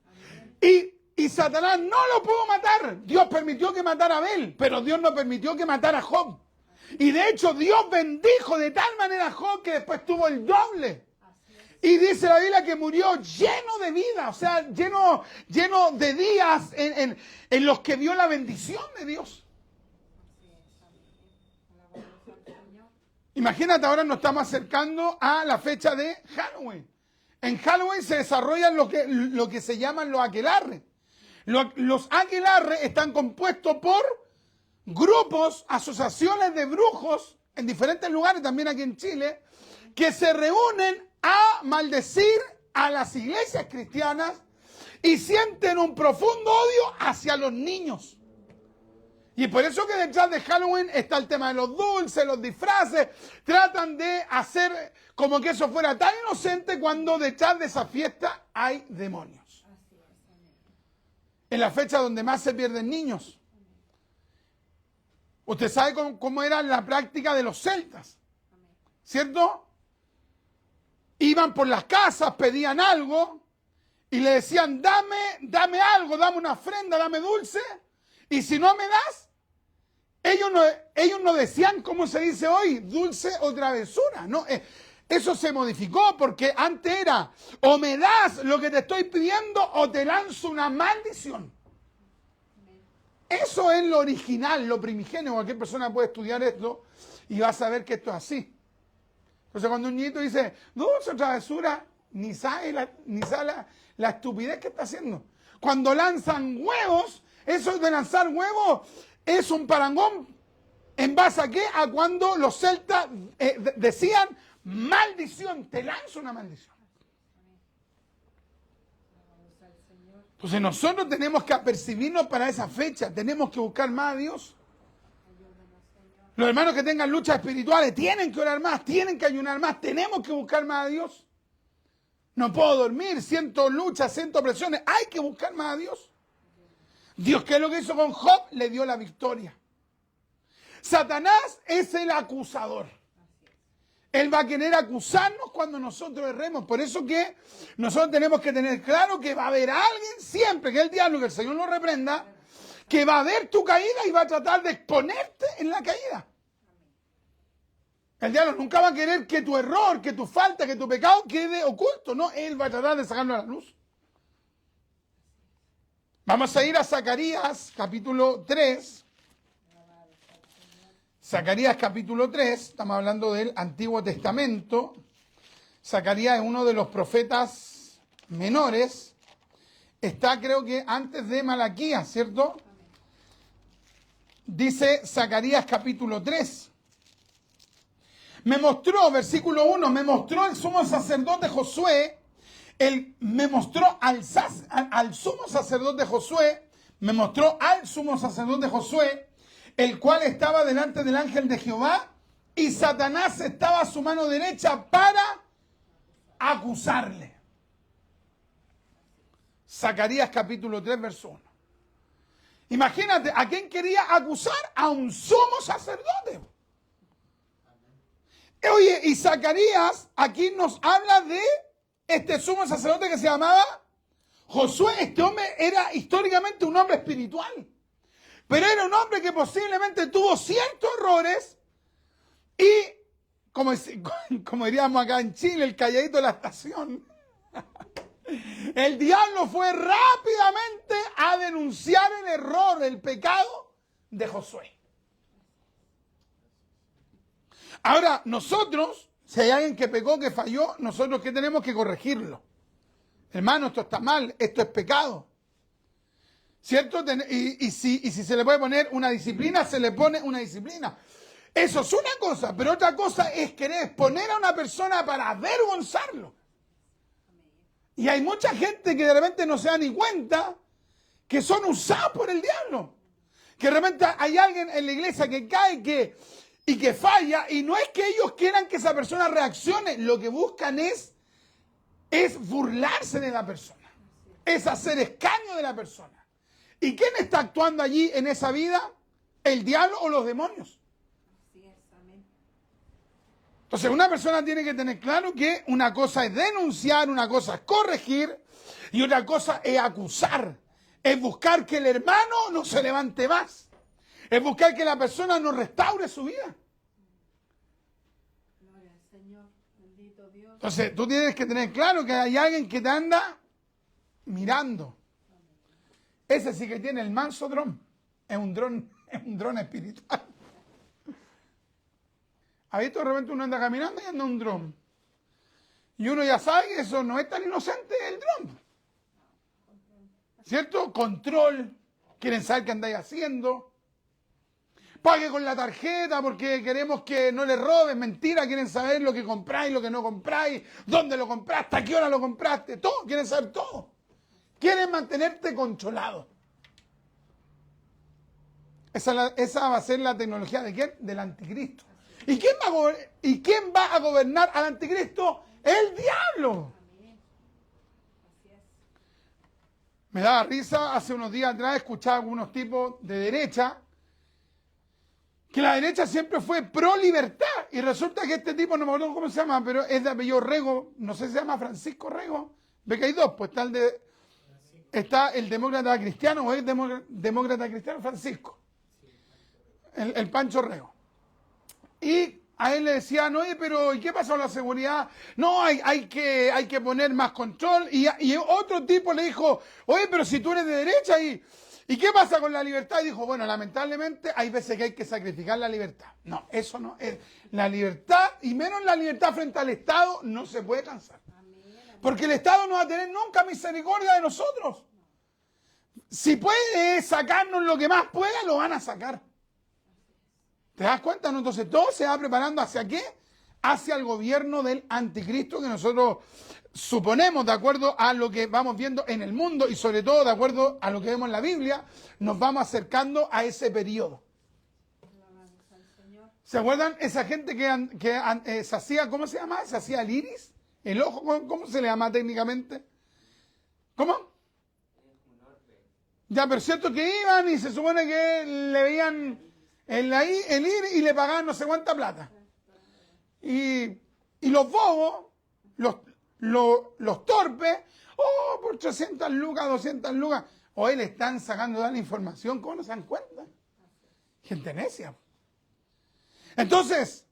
Y Satanás no lo pudo matar. Dios permitió que matara a Abel, pero Dios no permitió que matara a Job. Y de hecho Dios bendijo de tal manera a Job que después tuvo el doble. Y dice la Biblia que murió lleno de vida, o sea, lleno de días en los que vio la bendición de Dios. Imagínate, ahora nos estamos acercando a la fecha de Halloween. En Halloween se desarrollan lo que se llaman los aquelarres. Los aquelarres están compuestos por grupos, asociaciones de brujos en diferentes lugares, también aquí en Chile, que se reúnen a maldecir a las iglesias cristianas y sienten un profundo odio hacia los niños. Y por eso que detrás de Halloween está el tema de los dulces, los disfraces. Tratan de hacer como que eso fuera tan inocente cuando detrás de esa fiesta hay demonios. En la fecha donde más se pierden niños. Usted sabe cómo era la práctica de los celtas, ¿cierto? Iban por las casas, pedían algo y le decían, dame algo, dame una ofrenda, dame dulce. Y si no me das, ellos no decían, como se dice hoy, dulce o travesura. No, eso se modificó porque antes era, o me das lo que te estoy pidiendo o te lanzo una maldición. Eso es lo original, lo primigenio. Cualquier persona puede estudiar esto y va a saber que esto es así. Entonces cuando un niñito dice, dulce o travesura, ni sabe la estupidez que está haciendo. Cuando lanzan huevos, eso de lanzar huevos es un parangón. ¿En base a qué? A cuando los celtas decían, maldición, te lanzo una maldición. Entonces nosotros tenemos que apercibirnos para esa fecha, tenemos que buscar más a Dios. Los hermanos que tengan luchas espirituales tienen que orar más, tienen que ayunar más, tenemos que buscar más a Dios. No puedo dormir, siento luchas, siento presiones, hay que buscar más a Dios. Dios, ¿qué es lo que hizo con Job? Le dio la victoria. Satanás es el acusador. Él va a querer acusarnos cuando nosotros erremos. Por eso que nosotros tenemos que tener claro que va a haber alguien siempre, que es el diablo, que el Señor lo reprenda, que va a ver tu caída y va a tratar de exponerte en la caída. El diablo nunca va a querer que tu error, que tu falta, que tu pecado quede oculto. No, él va a tratar de sacarlo a la luz. Vamos a ir a Zacarías, capítulo 3. Zacarías capítulo 3, estamos hablando del Antiguo Testamento. Zacarías es uno de los profetas menores. Está, creo que antes de Malaquías, ¿cierto? Dice Zacarías capítulo 3. Me mostró, versículo 1, me mostró el sumo sacerdote Josué. Me mostró al sumo sacerdote Josué. Me mostró al sumo sacerdote Josué, el cual estaba delante del ángel de Jehová, y Satanás estaba a su mano derecha para acusarle. Zacarías capítulo 3, verso 1. Imagínate, ¿a quién quería acusar? A un sumo sacerdote. Oye, y Zacarías aquí nos habla de este sumo sacerdote que se llamaba Josué. Este hombre era históricamente un hombre espiritual. Pero era un hombre que posiblemente tuvo ciertos errores y, como diríamos acá en Chile, el calladito de la estación, el diablo fue rápidamente a denunciar el error, el pecado de Josué. Ahora, nosotros, si hay alguien que pecó, que falló, nosotros ¿qué tenemos que corregirlo? Hermano, esto está mal, esto es pecado. ¿Cierto? Y si se le puede poner una disciplina, se le pone una disciplina. Eso es una cosa, pero otra cosa es querer exponer a una persona para avergonzarlo. Y hay mucha gente que de repente no se da ni cuenta que son usados por el diablo. Que de repente hay alguien en la iglesia que cae y que falla, y no es que ellos quieran que esa persona reaccione, lo que buscan es burlarse de la persona, es hacer escarnio de la persona. ¿Y quién está actuando allí en esa vida? ¿El diablo o los demonios? Entonces una persona tiene que tener claro que una cosa es denunciar, una cosa es corregir y otra cosa es acusar. Es buscar que el hermano no se levante más. Es buscar que la persona no restaure su vida. Gloria al Señor, bendito Dios. Entonces tú tienes que tener claro que hay alguien que te anda mirando. Ese sí que tiene el manso dron. Es un dron espiritual. ¿Ha visto? De repente uno anda caminando y anda un dron. Y uno ya sabe que eso no es tan inocente el dron. ¿Cierto? Control. Quieren saber qué andáis haciendo. Pague con la tarjeta porque queremos que no le roben. Mentira, quieren saber lo que compráis, lo que no compráis, dónde lo compraste, a qué hora lo compraste. Todo, quieren saber todo. Quieren mantenerte controlado. Esa va a ser la tecnología ¿de quién? Del anticristo. ¿Y quién va a gobernar al anticristo? El diablo. Así es. Me daba risa, hace unos días atrás escuchaba a algunos tipos de derecha, que la derecha siempre fue pro libertad, y resulta que este tipo, no me acuerdo cómo se llama, pero es de apellido Rego, no sé si se llama Francisco Rego, ve que hay dos, pues está el demócrata cristiano, o el demócrata cristiano Francisco, el Pancho Rego. Y a él le decían, oye, pero ¿y qué pasa con la seguridad? No, hay que poner más control. Y otro tipo le dijo, oye, pero si tú eres de derecha, ¿y qué pasa con la libertad? Y dijo, bueno, lamentablemente hay veces que hay que sacrificar la libertad. No, eso no es. La libertad, y menos la libertad frente al Estado, no se puede cansar. Porque el Estado no va a tener nunca misericordia de nosotros. Si puede sacarnos lo que más pueda, lo van a sacar. ¿Te das cuenta? ¿No? Entonces todo se va preparando ¿hacia qué? Hacia el gobierno del anticristo que nosotros suponemos, de acuerdo a lo que vamos viendo en el mundo y sobre todo de acuerdo a lo que vemos en la Biblia, nos vamos acercando a ese periodo. ¿Se acuerdan esa gente que se hacía, ¿cómo se llama? ¿Se hacía el iris? ¿El ojo? ¿Cómo se le llama técnicamente? ¿Cómo? Ya, pero cierto que iban y se supone que le veían el ir y le pagaban no sé cuánta plata. Y los bobos, los torpes, por 300 lucas, 200 lucas, hoy le están sacando toda la información, ¿cómo no se dan cuenta? Gente necia. Entonces,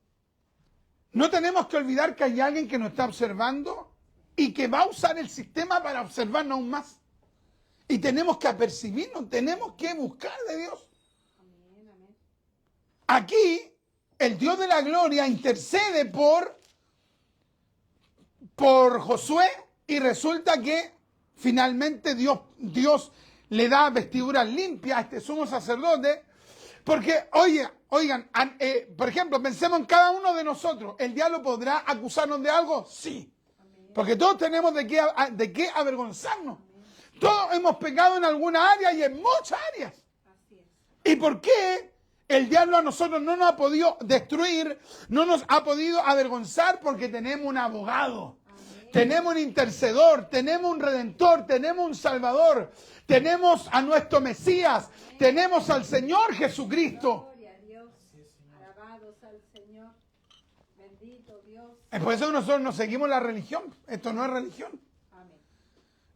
no tenemos que olvidar que hay alguien que nos está observando y que va a usar el sistema para observarnos aún más. Y tenemos que apercibirnos, tenemos que buscar de Dios. Aquí, el Dios de la gloria intercede por Josué y resulta que finalmente Dios le da vestiduras limpias a este sumo sacerdote. Porque, oigan, por ejemplo, pensemos en cada uno de nosotros. ¿El diablo podrá acusarnos de algo? Sí. Porque todos tenemos de qué avergonzarnos. Todos hemos pecado en alguna área y en muchas áreas. ¿Y por qué el diablo a nosotros no nos ha podido destruir, no nos ha podido avergonzar? Porque tenemos un abogado, tenemos un intercedor, tenemos un redentor, tenemos un salvador, tenemos a nuestro Mesías, tenemos al Señor Jesucristo. Gloria a Dios. Alabados al Señor. Bendito Dios. Por eso nosotros no seguimos la religión. Esto no es religión. Amén.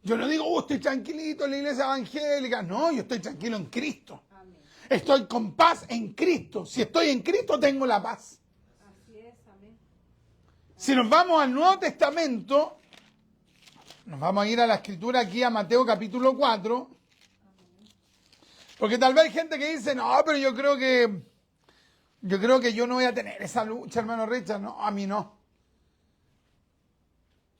Yo no digo, estoy tranquilito en la iglesia evangélica. No, yo estoy tranquilo en Cristo. Amén. Estoy con paz en Cristo. Si estoy en Cristo, tengo la paz. Así es, amén. Si nos vamos al Nuevo Testamento, nos vamos a ir a la escritura aquí a Mateo capítulo 4. Porque tal vez hay gente que dice, no, pero yo creo que yo no voy a tener esa lucha, hermano Richard. No, a mí no.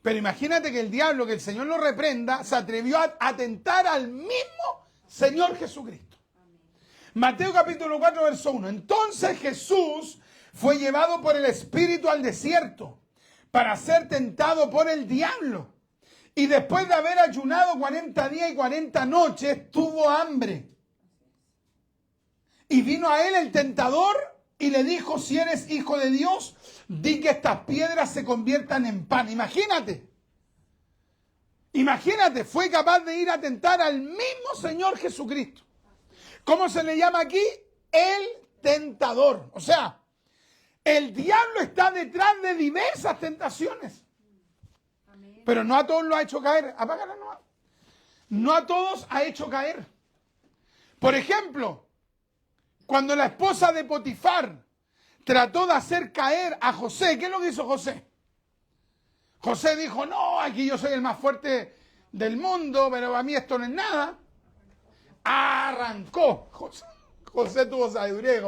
Pero imagínate que el diablo, que el Señor lo reprenda, se atrevió a atentar al mismo Señor Jesucristo. Mateo capítulo 4, verso 1. Entonces Jesús fue llevado por el Espíritu al desierto para ser tentado por el diablo. Y después de haber ayunado 40 días y 40 noches, tuvo hambre. Y vino a él el tentador y le dijo, si eres hijo de Dios, di que estas piedras se conviertan en pan. Imagínate, fue capaz de ir a tentar al mismo Señor Jesucristo. ¿Cómo se le llama aquí? El tentador. O sea, el diablo está detrás de diversas tentaciones. Pero no a todos lo ha hecho caer. Apágala, no. No a todos ha hecho caer. Por ejemplo, cuando la esposa de Potifar trató de hacer caer a José, ¿qué es lo que hizo José? José dijo, no, aquí yo soy el más fuerte del mundo, pero a mí esto no es nada. Arrancó. José tuvo sabiduría.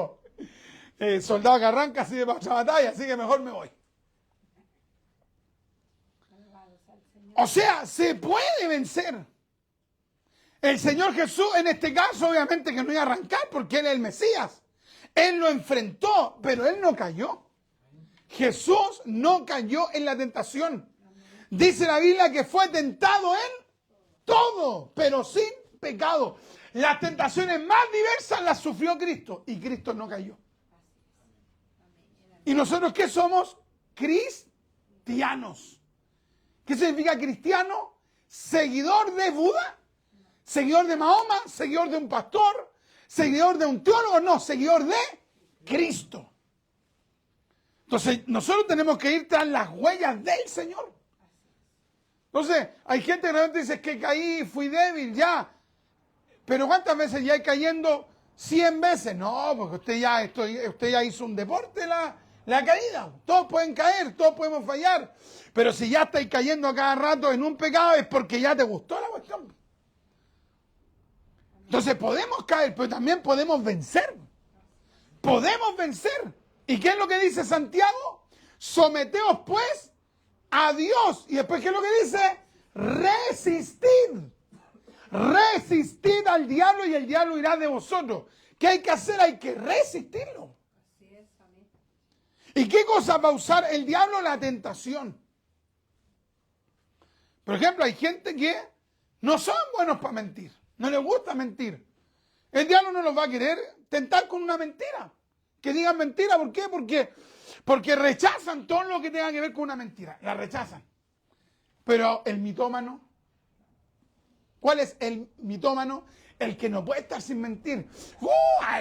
Soldado que arranca así de mucha batalla, así que mejor me voy. O sea, se puede vencer. El Señor Jesús, en este caso, obviamente que no iba a arrancar porque Él es el Mesías. Él lo enfrentó, pero Él no cayó. Jesús no cayó en la tentación. Dice la Biblia que fue tentado en todo, pero sin pecado. las tentaciones más diversas las sufrió Cristo y Cristo no cayó. ¿Y nosotros qué somos? Cristianos. ¿Qué significa cristiano? ¿Seguidor de Buda? ¿Seguidor de Mahoma? ¿Seguidor de un pastor? ¿Seguidor de un teólogo? No, seguidor de Cristo. Entonces, nosotros tenemos que ir tras las huellas del Señor. Entonces, hay gente que realmente dice que caí, fui débil, ya. Pero ¿cuántas veces ya cayendo? 100 veces. No, porque usted ya hizo un deporte la caída. Todos pueden caer, todos podemos fallar. Pero si ya estáis cayendo a cada rato en un pecado es porque ya te gustó la cuestión. Entonces podemos caer, pero también podemos vencer. Podemos vencer. ¿Y qué es lo que dice Santiago? Someteos pues a Dios. Y después, ¿qué es lo que dice? Resistid. Resistid al diablo y el diablo irá de vosotros. ¿Qué hay que hacer? Hay que resistirlo. Así es, amén. ¿Y qué cosa va a usar el diablo? La tentación. Por ejemplo, hay gente que no son buenos para mentir. No les gusta mentir. El diablo no los va a querer tentar con una mentira. Que digan mentira. ¿Por qué? Porque rechazan todo lo que tenga que ver con una mentira. La rechazan. Pero el mitómano, ¿cuál es el mitómano? El que no puede estar sin mentir.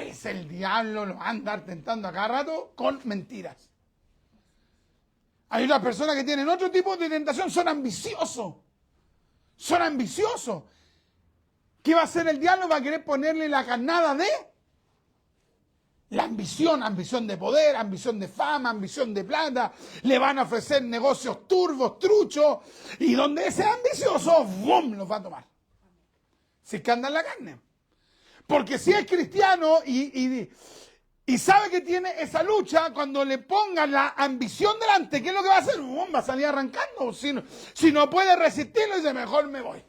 Es el diablo, lo va a andar tentando a cada rato con mentiras. Hay otras personas que tienen otro tipo de tentación, son ambiciosos. Son ambiciosos. ¿Qué va a hacer el diablo? Va a querer ponerle la carnada de la ambición, ambición de poder, ambición de fama, ambición de plata. Le van a ofrecer negocios turbos, truchos, y donde ese ambicioso, ¡bum!, los va a tomar. Si es que anda en la carne. Porque si es cristiano y sabe que tiene esa lucha, cuando le pongan la ambición delante, ¿qué es lo que va a hacer? ¡Bum!, va a salir arrancando. Si no puede resistirlo, dice, mejor me voy.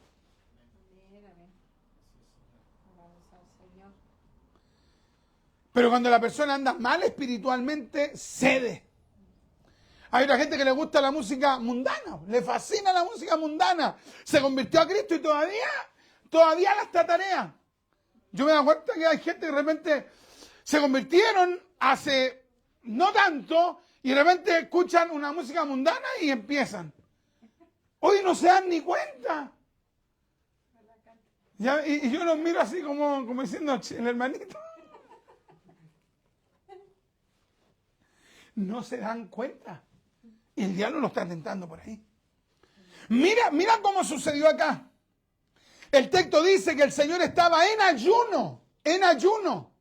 Amén, amén. Alabado sea el Señor. Pero cuando la persona anda mal espiritualmente, cede. Hay otra gente que le gusta la música mundana, le fascina la música mundana. Se convirtió a Cristo y todavía las tarea. Yo me doy cuenta que hay gente que de repente se convirtieron hace no tanto y de repente escuchan una música mundana y empiezan. Hoy no se dan ni cuenta. Y yo los miro así como diciendo, el hermanito. No se dan cuenta. Y el diablo lo está tentando por ahí. Mira cómo sucedió acá. El texto dice que el Señor estaba en ayuno. En ayuno.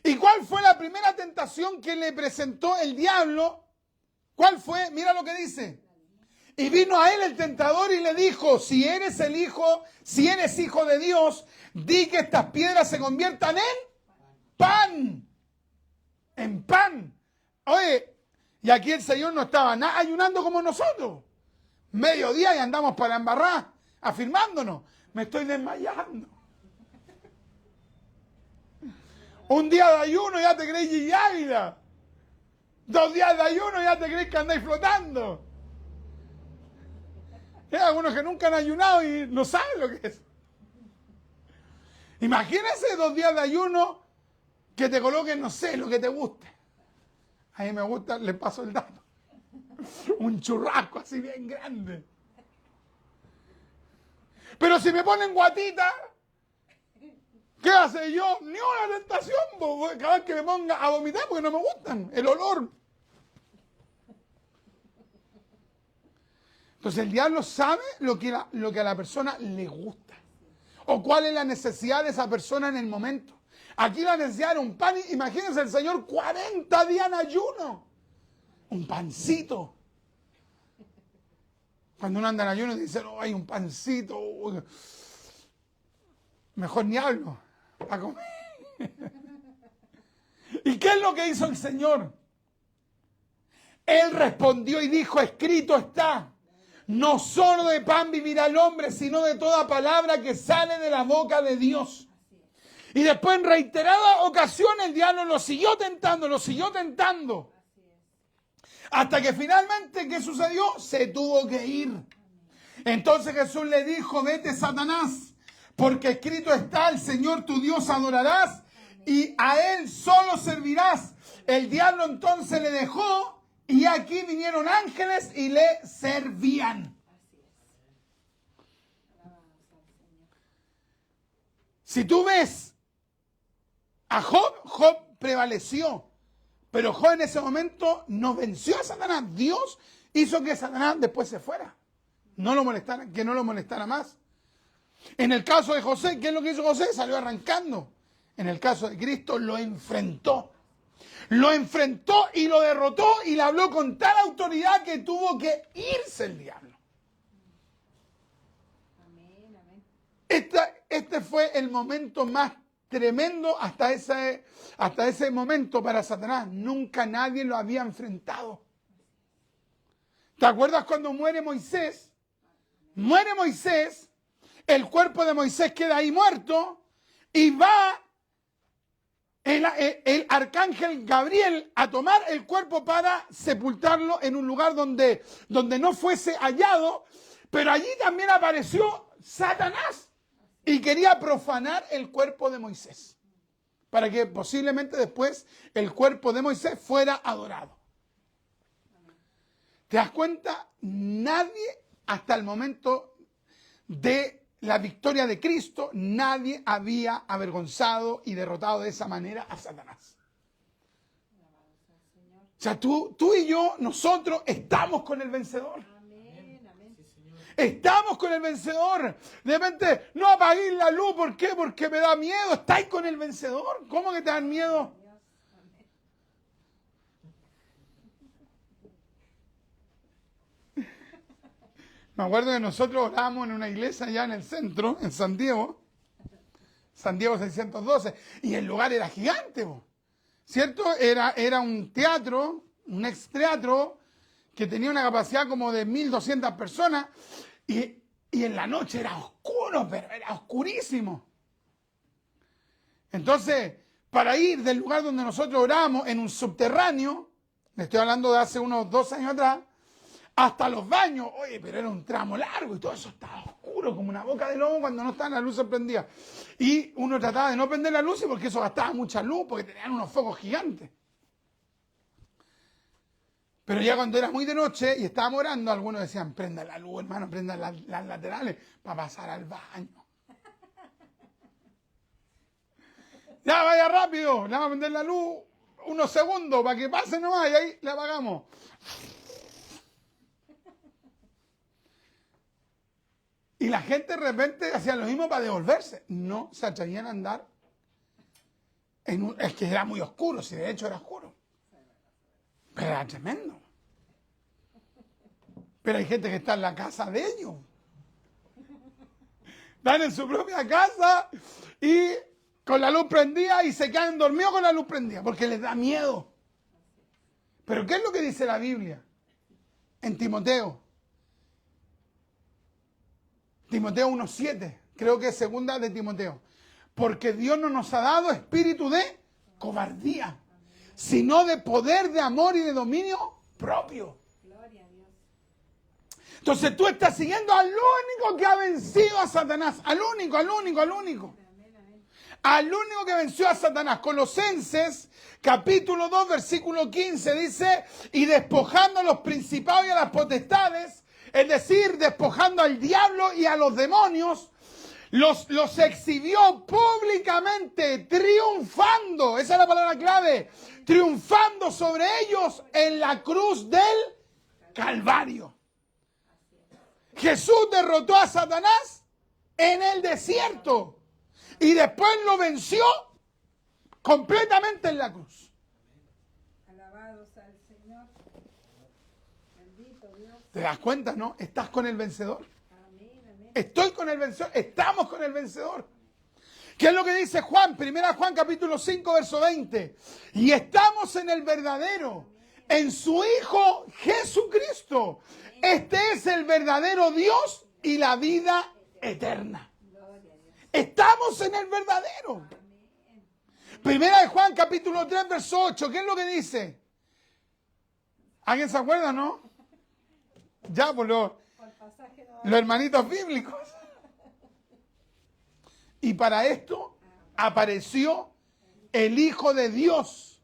¿Y cuál fue la primera tentación que le presentó el diablo? ¿Cuál fue? Mira lo que dice. Y vino a él el tentador y le dijo, si eres hijo de Dios, di que estas piedras se conviertan en pan. En pan. Oye, y aquí el Señor no estaba nada ayunando como nosotros. Mediodía y andamos para embarrar, afirmándonos. Me estoy desmayando. Un día de ayuno ya te crees Gigi Ávila. 2 días de ayuno ya te crees que andáis flotando. Hay algunos que nunca han ayunado y no saben lo que es. Imagínense 2 días de ayuno que te coloquen, no sé, lo que te guste. A mí me gusta, le paso el dato. Un churrasco así bien grande. Pero si me ponen guatita, ¿qué hace yo? Ni una tentación, cada vez que me ponga a vomitar porque no me gustan, el olor. Entonces el diablo sabe lo que a la persona le gusta. O cuál es la necesidad de esa persona en el momento. Aquí la necesidad era un pan. Imagínense el Señor 40 días en ayuno. Un pancito. Cuando uno anda en ayuno y dice, no, hay un pancito. Mejor ni hablo. A comer. ¿Y qué es lo que hizo el Señor? Él respondió y dijo, escrito está. No solo de pan vivirá el hombre, sino de toda palabra que sale de la boca de Dios. Y después en reiteradas ocasiones el diablo lo siguió tentando. Hasta que finalmente, ¿qué sucedió? Se tuvo que ir. Entonces Jesús le dijo, vete Satanás, Porque escrito está, al Señor tu Dios adorarás y a Él solo servirás. El diablo entonces le dejó y aquí vinieron ángeles y le servían. Si tú ves a Job, Job prevaleció. Pero Job en ese momento no venció a Satanás. Dios hizo que Satanás después se fuera. No lo molestara, que no lo molestara más. En el caso de José, ¿qué es lo que hizo José? Salió arrancando. En el caso de Cristo lo enfrentó. Lo enfrentó y lo derrotó y le habló con tal autoridad que tuvo que irse el diablo. Amén, amén. Este fue el momento más tremendo hasta ese momento para Satanás. Nunca nadie lo había enfrentado. ¿Te acuerdas cuando muere Moisés? Muere Moisés, el cuerpo de Moisés queda ahí muerto y va el arcángel Gabriel a tomar el cuerpo para sepultarlo en un lugar donde no fuese hallado, pero allí también apareció Satanás y quería profanar el cuerpo de Moisés para que posiblemente después el cuerpo de Moisés fuera adorado. ¿Te das cuenta? Nadie hasta el momento de la victoria de Cristo, nadie había avergonzado y derrotado de esa manera a Satanás. O sea, tú y yo, nosotros estamos con el vencedor. Amén, amén. Estamos con el vencedor. De repente, no apaguéis la luz. ¿Por qué? Porque me da miedo. ¿Estáis con el vencedor? ¿Cómo que te dan miedo? Me acuerdo que nosotros orábamos en una iglesia allá en el centro, en San Diego 612, y el lugar era gigante, ¿cierto? Era un teatro, un ex teatro, que tenía una capacidad como de 1.200 personas, y en la noche era oscuro, pero era oscurísimo. Entonces, para ir del lugar donde nosotros orábamos, en un subterráneo, le estoy hablando de hace unos 2 años atrás, hasta los baños, oye, pero era un tramo largo y todo eso estaba oscuro, como una boca de lobo cuando no estaban las luces prendidas. Y uno trataba de no prender la luz porque eso gastaba mucha luz, porque tenían unos focos gigantes. Pero ya cuando era muy de noche y estábamos orando, algunos decían, prenda la luz, hermano, prenda las laterales para pasar al baño. Ya, vaya rápido, le vamos a prender la luz unos segundos para que pase nomás y ahí le apagamos. Y la gente de repente hacía lo mismo para devolverse. No se atrevían a andar. Es que era muy oscuro, si de hecho era oscuro. Pero era tremendo. Pero hay gente que está en la casa de ellos. Están en su propia casa y con la luz prendida y se quedan dormidos con la luz prendida porque les da miedo. Pero ¿qué es lo que dice la Biblia? En Timoteo 1:7, creo que es segunda de Timoteo. Porque Dios no nos ha dado espíritu de cobardía, sino de poder, de amor y de dominio propio. Gloria a Dios. Entonces tú estás siguiendo al único que ha vencido a Satanás, al único. Amén, amén. Al único que venció a Satanás. Colosenses, capítulo 2, versículo 15, dice, y despojando a los principados y a las potestades, es decir, despojando al diablo y a los demonios, los exhibió públicamente, triunfando, esa es la palabra clave, triunfando sobre ellos en la cruz del Calvario. Jesús derrotó a Satanás en el desierto y después lo venció completamente en la cruz. Alabados al Señor. Bendito Dios. ¿Te das cuenta, no? Estás con el vencedor. Amén, amén. Estoy con el vencedor. Estamos con el vencedor. ¿Qué es lo que dice Juan? 1 Juan capítulo 5, verso 20. Y estamos en el verdadero, en su Hijo Jesucristo. Este es el verdadero Dios y la vida eterna. Gloria a Dios. Estamos en el verdadero. Amén. 1 Juan capítulo 3, verso 8. ¿Qué es lo que dice? ¿Alguien se acuerda, no? Ya, por Por pasaje no los hermanitos bíblicos. Y para esto apareció el Hijo de Dios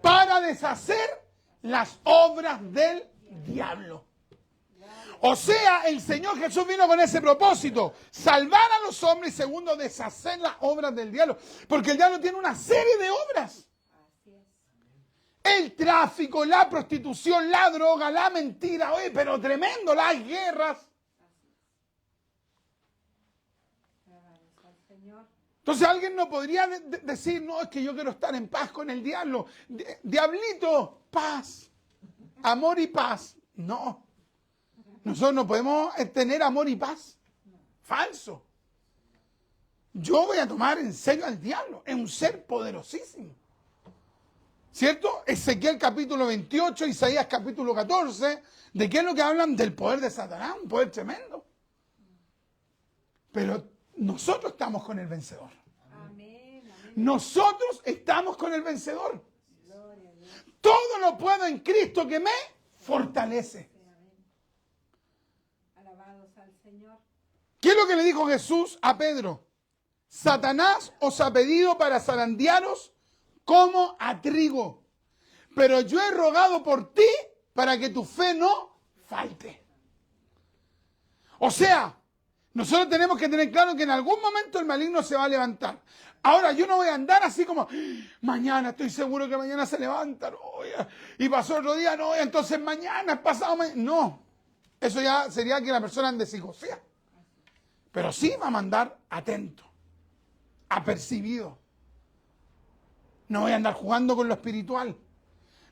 para deshacer las obras del diablo. O sea, el Señor Jesús vino con ese propósito: salvar a los hombres y segundo, deshacer las obras del diablo. Porque el diablo tiene una serie de obras. El tráfico, la prostitución, la droga, la mentira, oye, pero tremendo, las guerras. Entonces alguien no podría decir, no, es que yo quiero estar en paz con el diablo. Diablito, paz, amor y paz. No, nosotros no podemos tener amor y paz. Falso. Yo voy a tomar en serio al diablo, es un ser poderosísimo. ¿Cierto? Ezequiel capítulo 28, Isaías capítulo 14, ¿de qué es lo que hablan? Del poder de Satanás, un poder tremendo. Pero nosotros estamos con el vencedor. Amén, amén. Nosotros estamos con el vencedor. Todo lo puedo en Cristo que me fortalece. Alabados al Señor. ¿Qué es lo que le dijo Jesús a Pedro? Satanás os ha pedido para zarandearos como a trigo, pero yo he rogado por ti para que tu fe no falte. O sea, nosotros tenemos que tener claro que en algún momento el maligno se va a levantar. Ahora, yo no voy a andar así como, mañana, estoy seguro que mañana se levanta, no, y pasó otro día, no, entonces mañana, pasado mañana. No, eso ya sería que la persona ande psicosea. Pero sí va a mandar atento, apercibido. No voy a andar jugando con lo espiritual.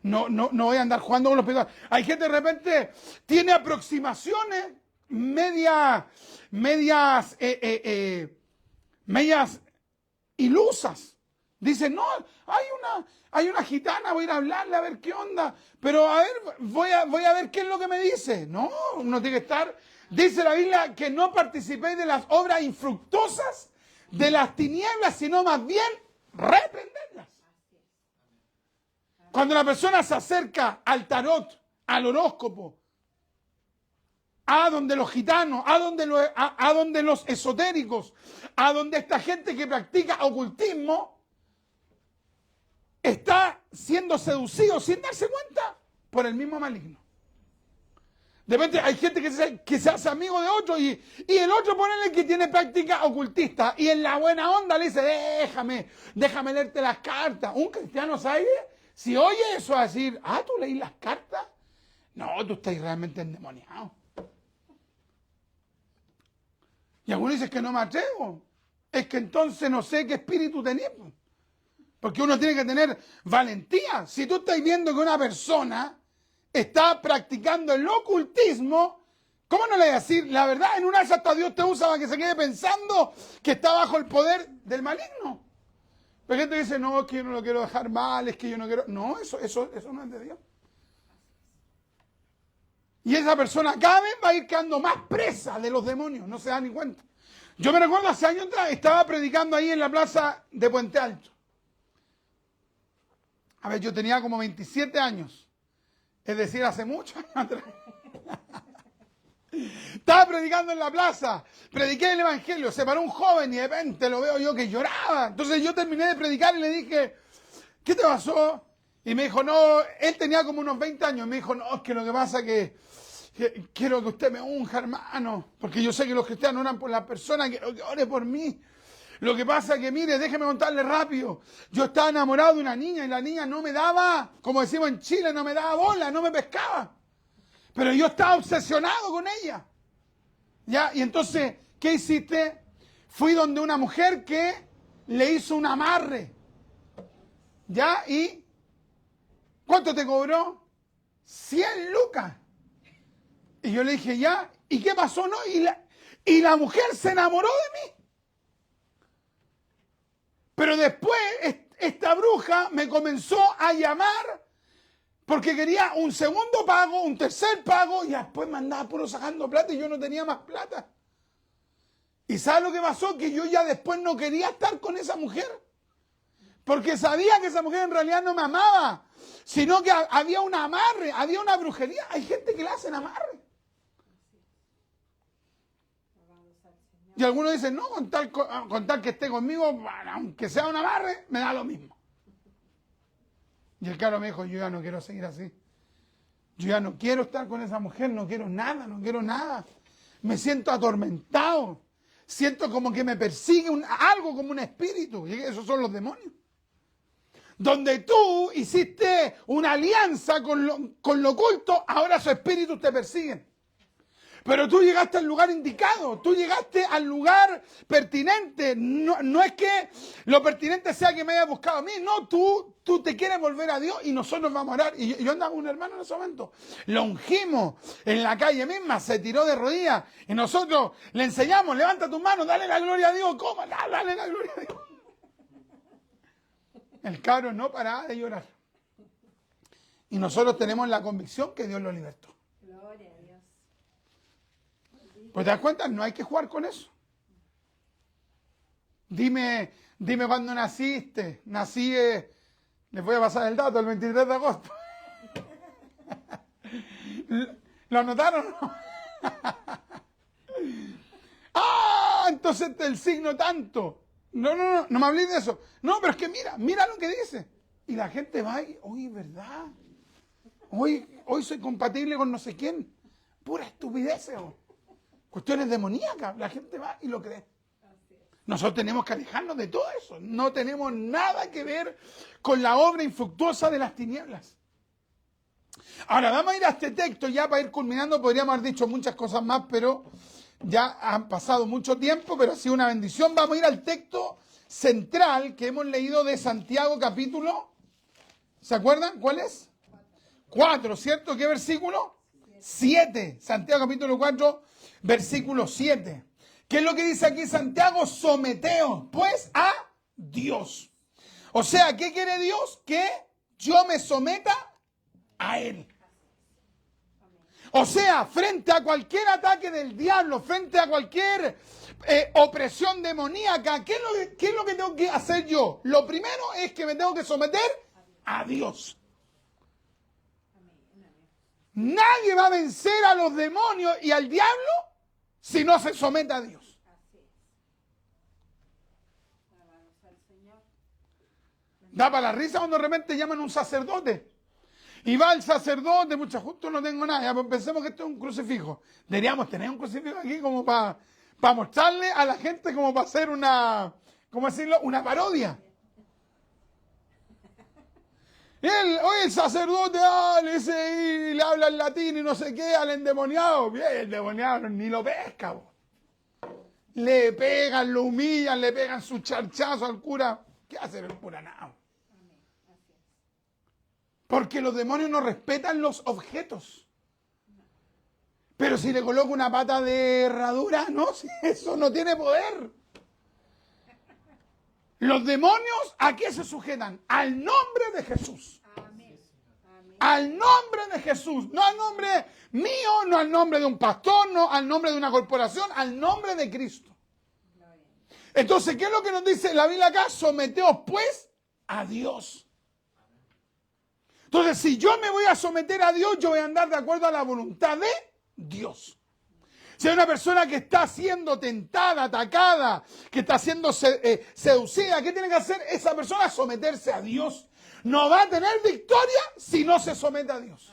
No voy a andar jugando con lo espiritual. Hay gente de repente tiene aproximaciones medias ilusas. Dice, no, hay una gitana, voy a ir a hablarle a ver qué onda. Pero a ver, voy a ver qué es lo que me dice. No, uno tiene que estar. Dice la Biblia que no participéis de las obras infructuosas de las tinieblas, sino más bien reprenderlas. Cuando la persona se acerca al tarot, al horóscopo, a donde los gitanos, a donde los esotéricos, a donde esta gente que practica ocultismo, está siendo seducido sin darse cuenta por el mismo maligno. De repente hay gente que se hace amigo de otro y el otro ponele que tiene práctica ocultista y en la buena onda le dice, déjame leerte las cartas. Un cristiano, ¿sabe? Si oye eso a decir, ¿tú leí las cartas? No, tú estás realmente endemoniado. Y algunos dicen que no me atrevo. Es que entonces no sé qué espíritu tenés. Porque uno tiene que tener valentía. Si tú estás viendo que una persona está practicando el ocultismo, ¿cómo no le voy a decir la verdad? En una vez hasta Dios te usa para que se quede pensando que está bajo el poder del maligno. Pero gente dice, no, es que yo no lo quiero dejar mal, es que yo no quiero... No, eso no es de Dios. Y esa persona cada vez va a ir quedando más presa de los demonios, no se da ni cuenta. Yo me recuerdo hace años atrás, estaba predicando ahí en la plaza de Puente Alto. A ver, yo tenía como 27 años. Es decir, hace muchos años atrás. Estaba predicando en la plaza, prediqué el evangelio, se paró un joven y de repente lo veo yo que lloraba. Entonces yo terminé de predicar y le dije, ¿qué te pasó? Y me dijo, no, él tenía como unos 20 años. Me dijo, no, es que lo que pasa es que quiero que usted me unja, hermano. Porque yo sé que los cristianos oran por la persona, quiero que ore por mí. Lo que pasa es que, mire, déjeme contarle rápido. Yo estaba enamorado de una niña y la niña no me daba, como decimos en Chile, no me daba bola, no me pescaba. Pero yo estaba obsesionado con ella. ¿Ya? Y entonces, ¿qué hiciste? Fui donde una mujer que le hizo un amarre. ¿Ya? ¿Y cuánto te cobró? 100 lucas. Y yo le dije, ¿ya? ¿Y qué pasó? No, y la mujer se enamoró de mí. Pero después esta bruja me comenzó a llamar porque quería un segundo pago, un tercer pago, y después me andaba puro sacando plata y yo no tenía más plata. ¿Y sabes lo que pasó? Que yo ya después no quería estar con esa mujer. Porque sabía que esa mujer en realidad no me amaba, sino que había un amarre, había una brujería. Hay gente que le hacen amarre. Y algunos dicen, no, con tal que esté conmigo, bueno, aunque sea un amarre, me da lo mismo. Y el cabro me dijo, yo ya no quiero seguir así. Yo ya no quiero estar con esa mujer, no quiero nada, no quiero nada. Me siento atormentado. Siento como que me persigue algo como un espíritu. Y esos son los demonios. Donde tú hiciste una alianza con lo oculto, ahora esos espíritus te persiguen. Pero tú llegaste al lugar indicado, tú llegaste al lugar pertinente. No es que lo pertinente sea que me haya buscado a mí, no, tú te quieres volver a Dios y nosotros vamos a orar. Y yo andaba con un hermano en ese momento, lo ungimos en la calle misma, se tiró de rodillas y nosotros le enseñamos, levanta tus manos, dale la gloria a Dios, ¿cómo? Dale la gloria a Dios. El cabro no paraba de llorar. Y nosotros tenemos la convicción que Dios lo libertó. Gloria a Dios. Pues te das cuenta, no hay que jugar con eso. Dime cuándo naciste. Nací, les voy a pasar el dato, el 23 de agosto. ¿Lo anotaron? ¡Ah! Entonces el signo tanto. No me hables de eso. No, pero es que mira lo que dice. Y la gente va y, oye, ¿verdad? Hoy soy compatible con no sé quién. Pura estupidez. Cuestiones demoníacas. La gente va y lo cree. Nosotros tenemos que alejarnos de todo eso. No tenemos nada que ver con la obra infructuosa de las tinieblas. Ahora, vamos a ir a este texto ya para ir culminando. Podríamos haber dicho muchas cosas más, pero ya han pasado mucho tiempo, pero ha sido una bendición. Vamos a ir al texto central que hemos leído de Santiago capítulo. ¿Se acuerdan? ¿Cuál es? 4, ¿cierto? ¿Qué versículo? 7. Santiago capítulo 4, versículo 7. ¿Qué es lo que dice aquí Santiago? Someteos, pues, a Dios. O sea, ¿qué quiere Dios? Que yo me someta a Él. O sea, frente a cualquier ataque del diablo, frente a cualquier opresión demoníaca, ¿qué es lo que tengo que hacer yo? Lo primero es que me tengo que someter a Dios. Nadie va a vencer a los demonios y al diablo si no se somete a Dios. Da para la risa cuando de repente llaman a un sacerdote. Y va el sacerdote, mucho justo no tengo nada. Ya, pues pensemos que esto es un crucifijo. Deberíamos tener un crucifijo aquí como para mostrarle a la gente, como para hacer una, ¿cómo decirlo? Una parodia. Oye, el sacerdote le habla en latín y no sé qué al endemoniado. Bien, el endemoniado ni lo pesca. Bo. Le pegan, lo humillan, le pegan su charchazo al cura. ¿Qué hace el cura? Nada. Porque los demonios no respetan los objetos. Pero si le coloco una pata de herradura, no, eso no tiene poder. Los demonios, ¿a qué se sujetan? Al nombre de Jesús. Amén. Al nombre de Jesús. No al nombre mío, no al nombre de un pastor, no al nombre de una corporación, al nombre de Cristo. Entonces, ¿qué es lo que nos dice la Biblia acá? Someteos pues a Dios. Entonces, si yo me voy a someter a Dios, yo voy a andar de acuerdo a la voluntad de Dios. Si hay una persona que está siendo tentada, atacada, que está siendo seducida, ¿qué tiene que hacer esa persona? Someterse a Dios. No va a tener victoria si no se somete a Dios.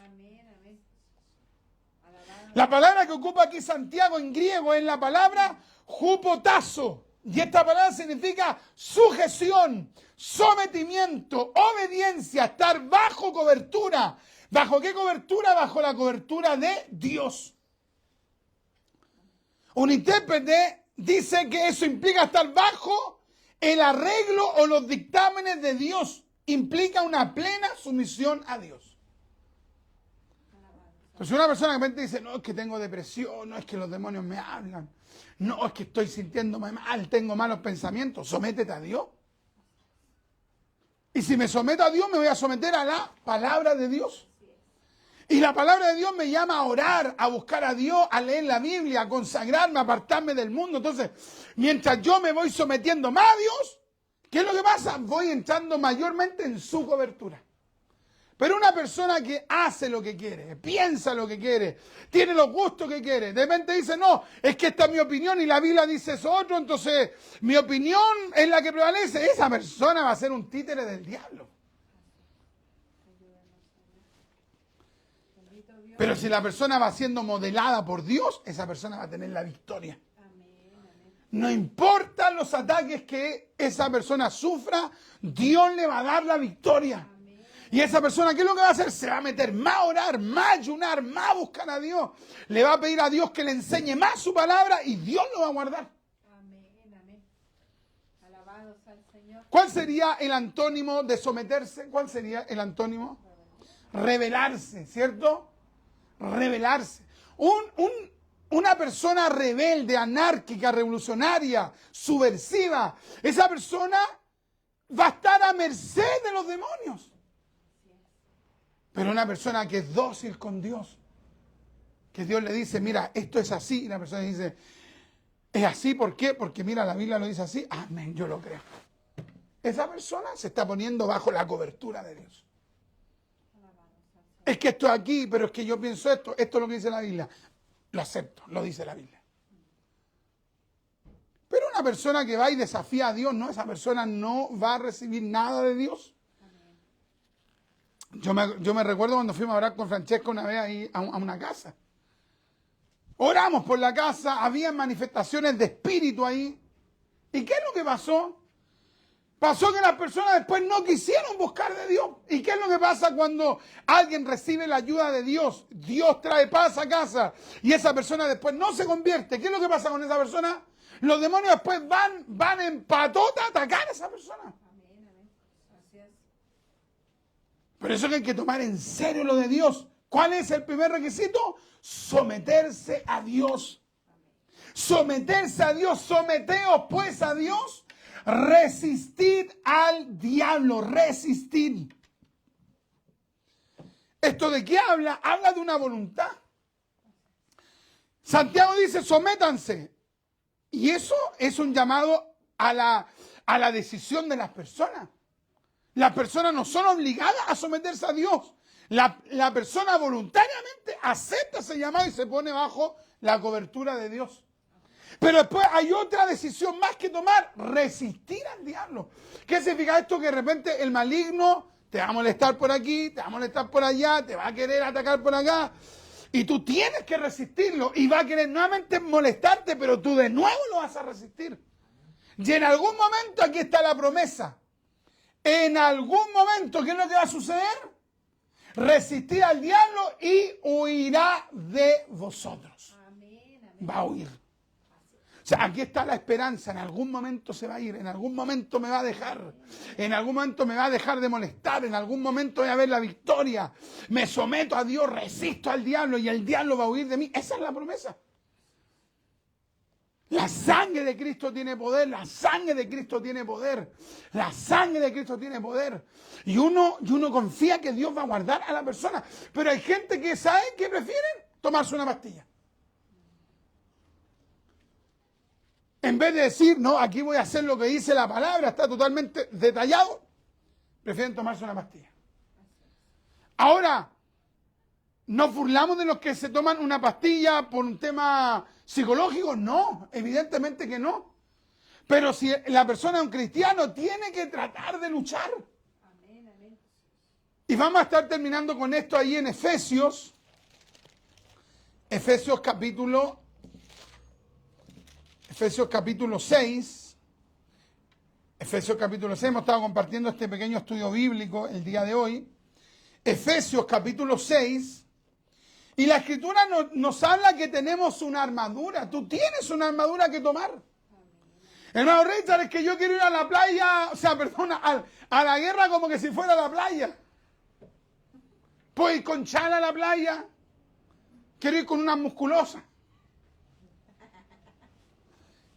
La palabra que ocupa aquí Santiago en griego es la palabra hupotazo. Y esta palabra significa sujeción, sometimiento, obediencia, estar bajo cobertura. ¿Bajo qué cobertura? Bajo la cobertura de Dios. Un intérprete dice que eso implica estar bajo el arreglo o los dictámenes de Dios. Implica una plena sumisión a Dios. Entonces una persona que de repente dice, no, es que tengo depresión, no, es que los demonios me hablan, no, es que estoy sintiéndome mal, tengo malos pensamientos, sométete a Dios. Y si me someto a Dios, me voy a someter a la palabra de Dios. Y la palabra de Dios me llama a orar, a buscar a Dios, a leer la Biblia, a consagrarme, a apartarme del mundo. Entonces, mientras yo me voy sometiendo más a Dios, ¿qué es lo que pasa? Voy entrando mayormente en su cobertura. Pero una persona que hace lo que quiere, piensa lo que quiere, tiene los gustos que quiere, de repente dice, no, es que esta es mi opinión y la Biblia dice eso otro, entonces mi opinión es la que prevalece, esa persona va a ser un títere del diablo. Pero si la persona va siendo modelada por Dios, esa persona va a tener la victoria. No importa los ataques que esa persona sufra, Dios le va a dar la victoria. Y esa persona, ¿qué es lo que va a hacer? Se va a meter más a orar, más a ayunar, más a buscar a Dios. Le va a pedir a Dios que le enseñe más su palabra y Dios lo va a guardar. Amén, amén. Alabado sea el Señor. ¿Cuál sería el antónimo de someterse? ¿Cuál sería el antónimo? Rebelarse, ¿cierto? Rebelarse. Una persona rebelde, anárquica, revolucionaria, subversiva, esa persona va a estar a merced de los demonios. Pero una persona que es dócil con Dios, que Dios le dice, mira, esto es así, y la persona dice, ¿es así? ¿Por qué? Porque mira, la Biblia lo dice así, amén, yo lo creo. Esa persona se está poniendo bajo la cobertura de Dios. Es que esto es aquí, pero es que yo pienso esto es lo que dice la Biblia. Lo acepto, lo dice la Biblia. Pero una persona que va y desafía a Dios, no, esa persona no va a recibir nada de Dios. Yo me recuerdo cuando fuimos a orar con Francesca una vez ahí a una casa. Oramos por la casa, había manifestaciones de espíritu ahí. ¿Y qué es lo que pasó? Pasó que las personas después no quisieron buscar de Dios. ¿Y qué es lo que pasa cuando alguien recibe la ayuda de Dios? Dios trae paz a casa y esa persona después no se convierte. ¿Qué es lo que pasa con esa persona? Los demonios después van en patota a atacar a esa persona. Por eso que hay que tomar en serio lo de Dios. ¿Cuál es el primer requisito? Someterse a Dios. Someterse a Dios. Someteos pues a Dios. Resistid al diablo. Resistid. ¿Esto de qué habla? Habla de una voluntad. Santiago dice, sométanse. Y eso es un llamado a la decisión de las personas. Las personas no son obligadas a someterse a Dios. La persona voluntariamente acepta ese llamado y se pone bajo la cobertura de Dios. Pero después hay otra decisión más que tomar, resistir al diablo. ¿Qué significa esto? Que de repente el maligno te va a molestar por aquí, te va a molestar por allá, te va a querer atacar por acá. Y tú tienes que resistirlo y va a querer nuevamente molestarte, pero tú de nuevo lo vas a resistir. Y en algún momento aquí está la promesa. En algún momento, ¿qué es lo que va a suceder? Resistir al diablo y huirá de vosotros. Amén, amén. Va a huir. O sea, aquí está la esperanza. En algún momento se va a ir. En algún momento me va a dejar. En algún momento me va a dejar de molestar. En algún momento voy a ver la victoria. Me someto a Dios, resisto al diablo y el diablo va a huir de mí. Esa es la promesa. La sangre de Cristo tiene poder, la sangre de Cristo tiene poder, la sangre de Cristo tiene poder. Y uno confía que Dios va a guardar a la persona. Pero hay gente que sabe que prefieren tomarse una pastilla. En vez de decir, no, aquí voy a hacer lo que dice la palabra, está totalmente detallado, prefieren tomarse una pastilla. Ahora, ¿nos burlamos de los que se toman una pastilla por un tema psicológico? No, evidentemente que no. Pero si la persona es un cristiano, tiene que tratar de luchar. Amén, amén. Y vamos a estar terminando con esto ahí en Efesios. Efesios capítulo 6. Efesios capítulo 6. Hemos estado compartiendo este pequeño estudio bíblico el día de hoy. Efesios capítulo 6. Y la Escritura nos habla que tenemos una armadura. Tú tienes una armadura que tomar. Hermano Richard, es que yo quiero ir a la playa, a la guerra como que si fuera a la playa. Puedo ir con chala a la playa. Quiero ir con una musculosa.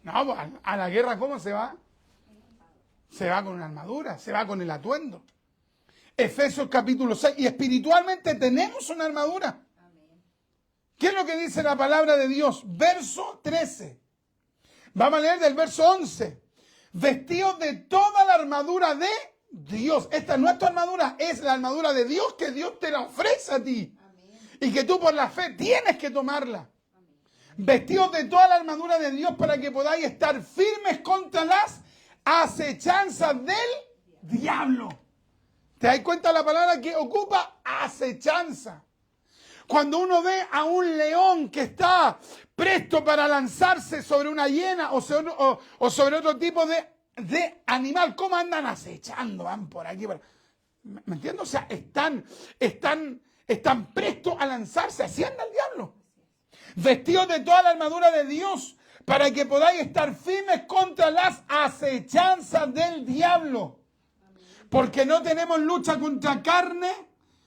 No, pues a la guerra, ¿cómo se va? Se va con una armadura, se va con el atuendo. Efesios capítulo 6. Y espiritualmente tenemos una armadura. ¿Qué es lo que dice la palabra de Dios? Verso 13. Vamos a leer del verso 11. Vestidos de toda la armadura de Dios. Esta no es tu armadura, es la armadura de Dios que Dios te la ofrece a ti. Y que tú por la fe tienes que tomarla. Vestidos de toda la armadura de Dios para que podáis estar firmes contra las acechanzas del diablo. ¿Te das cuenta la palabra que ocupa? Acechanza. Cuando uno ve a un león que está presto para lanzarse sobre una hiena o sobre otro tipo de animal, ¿cómo andan acechando? Van por aquí. ¿Me entiendes? O sea, están prestos a lanzarse. Así anda el diablo. Vestidos de toda la armadura de Dios para que podáis estar firmes contra las acechanzas del diablo. Porque no tenemos lucha contra carne,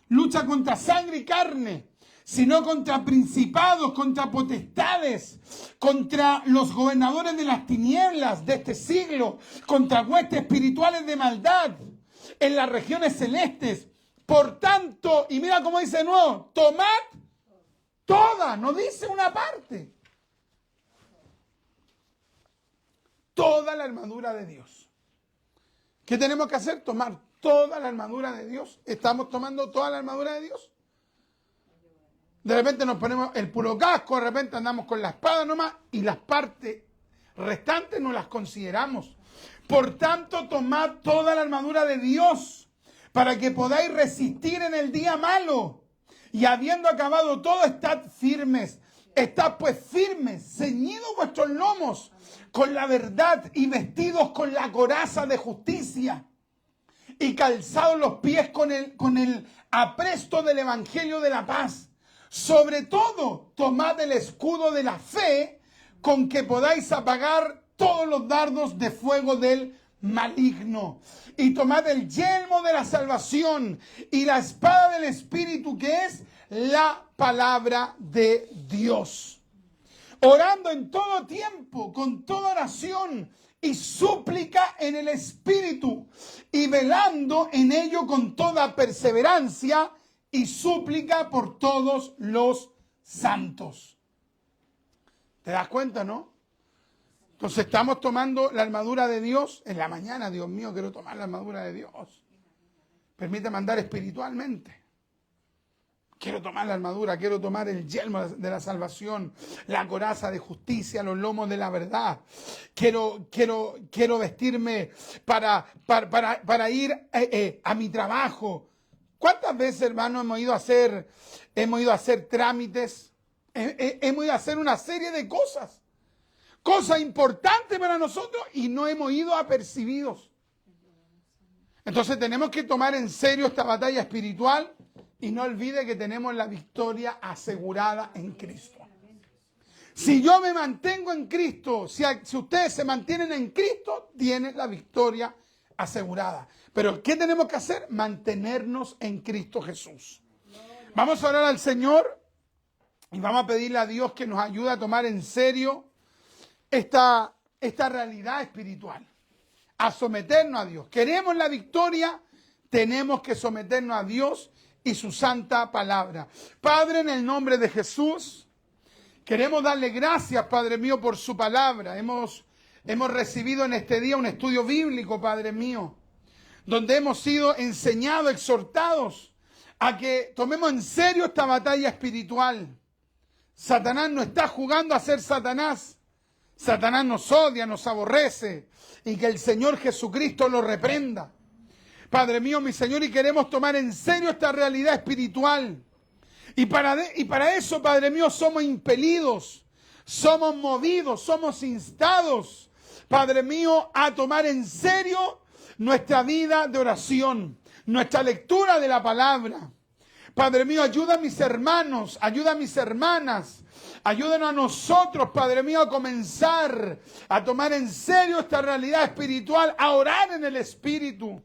lucha contra sangre y carne, sino contra principados, contra potestades, contra los gobernadores de las tinieblas de este siglo, contra huestes espirituales de maldad en las regiones celestes. Por tanto, y mira cómo dice de nuevo, tomad toda, no dice una parte. Toda la armadura de Dios. ¿Qué tenemos que hacer? Tomar toda la armadura de Dios. ¿Estamos tomando toda la armadura de Dios? De repente nos ponemos el puro casco, de repente andamos con la espada nomás y las partes restantes no las consideramos. Por tanto, tomad toda la armadura de Dios para que podáis resistir en el día malo. Y habiendo acabado todo, estad firmes. Estad pues firmes, ceñidos vuestros lomos con la verdad y vestidos con la coraza de justicia y calzados los pies con el apresto del evangelio de la paz. Sobre todo, tomad el escudo de la fe con que podáis apagar todos los dardos de fuego del maligno. Y tomad el yelmo de la salvación y la espada del Espíritu, que es la palabra de Dios. Orando en todo tiempo, con toda oración y súplica en el Espíritu, y velando en ello con toda perseverancia y súplica por todos los santos. ¿Te das cuenta, no? Entonces estamos tomando la armadura de Dios en la mañana. Dios mío, quiero tomar la armadura de Dios. Permíteme andar espiritualmente. Quiero tomar la armadura, quiero tomar el yelmo de la salvación, la coraza de justicia, los lomos de la verdad. Quiero vestirme para ir a mi trabajo. ¿Cuántas veces, hermano, hemos ido a hacer trámites? Hemos ido a hacer una serie de cosas. Cosas importantes para nosotros y no hemos ido apercibidos. Entonces tenemos que tomar en serio esta batalla espiritual y no olvide que tenemos la victoria asegurada en Cristo. Si yo me mantengo en Cristo, si ustedes se mantienen en Cristo, tienen la victoria asegurada. Pero ¿qué tenemos que hacer? Mantenernos en Cristo Jesús. Vamos a orar al Señor y vamos a pedirle a Dios que nos ayude a tomar en serio esta realidad espiritual, a someternos a Dios. Queremos la victoria, tenemos que someternos a Dios y su santa palabra. Padre, en el nombre de Jesús, queremos darle gracias, Padre mío, por su palabra. Hemos recibido en este día un estudio bíblico, Padre mío, donde hemos sido enseñados, exhortados a que tomemos en serio esta batalla espiritual. Satanás no está jugando a ser Satanás. Satanás nos odia, nos aborrece, y que el Señor Jesucristo lo reprenda. Padre mío, mi Señor, y queremos tomar en serio esta realidad espiritual. Y para eso, Padre mío, somos impelidos, somos movidos, somos instados, Padre mío, a tomar en serio nuestra vida de oración, nuestra lectura de la palabra. Padre mío, ayuda a mis hermanos, ayuda a mis hermanas, ayúdanos a nosotros, Padre mío, a comenzar a tomar en serio esta realidad espiritual, a orar en el Espíritu.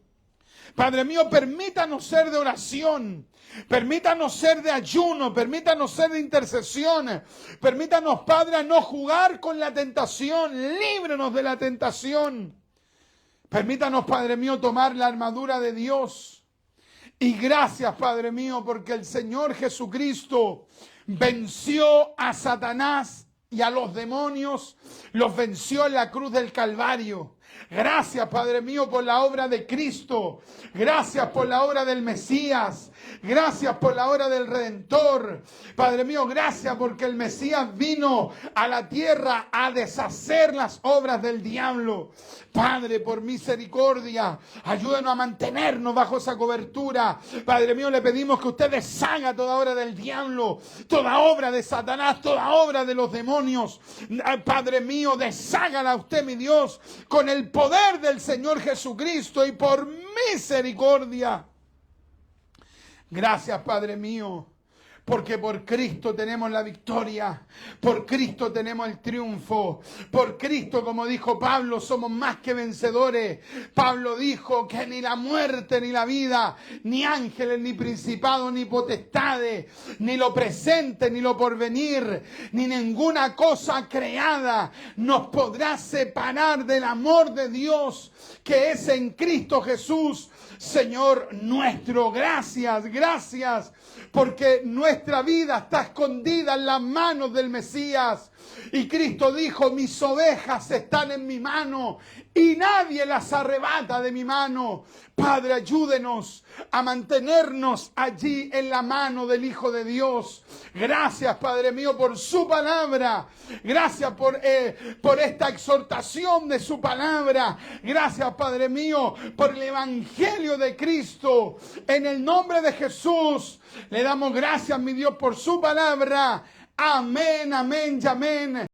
Padre mío, permítanos ser de oración, permítanos ser de ayuno, permítanos ser de intercesión, permítanos, Padre, a no jugar con la tentación, líbranos de la tentación. Permítanos, Padre mío, tomar la armadura de Dios. Y gracias, Padre mío, porque el Señor Jesucristo venció a Satanás y a los demonios, los venció en la cruz del Calvario. Gracias, Padre mío, por la obra de Cristo. Gracias por la obra del Mesías. Gracias por la obra del Redentor. Padre mío, gracias porque el Mesías vino a la tierra a deshacer las obras del diablo. Padre, por misericordia, ayúdanos a mantenernos bajo esa cobertura. Padre mío, le pedimos que usted deshaga toda obra del diablo, toda obra de Satanás, toda obra de los demonios. Padre mío, deshágala usted, mi Dios, con el poder del Señor Jesucristo y por misericordia. Gracias, Padre mío, porque por Cristo tenemos la victoria, por Cristo tenemos el triunfo, por Cristo, como dijo Pablo, somos más que vencedores. Pablo dijo que ni la muerte ni la vida, ni ángeles, ni principados, ni potestades, ni lo presente, ni lo porvenir, ni ninguna cosa creada nos podrá separar del amor de Dios que es en Cristo Jesús, Señor nuestro. Gracias, gracias, porque nuestra vida está escondida en las manos del Mesías. Y Cristo dijo, mis ovejas están en mi mano y nadie las arrebata de mi mano. Padre, ayúdenos a mantenernos allí en la mano del Hijo de Dios. Gracias, Padre mío, por su palabra. Gracias por esta exhortación de su palabra. Gracias, Padre mío, por el Evangelio de Cristo. En el nombre de Jesús, le damos gracias, mi Dios, por su palabra. Amén, amén y amén.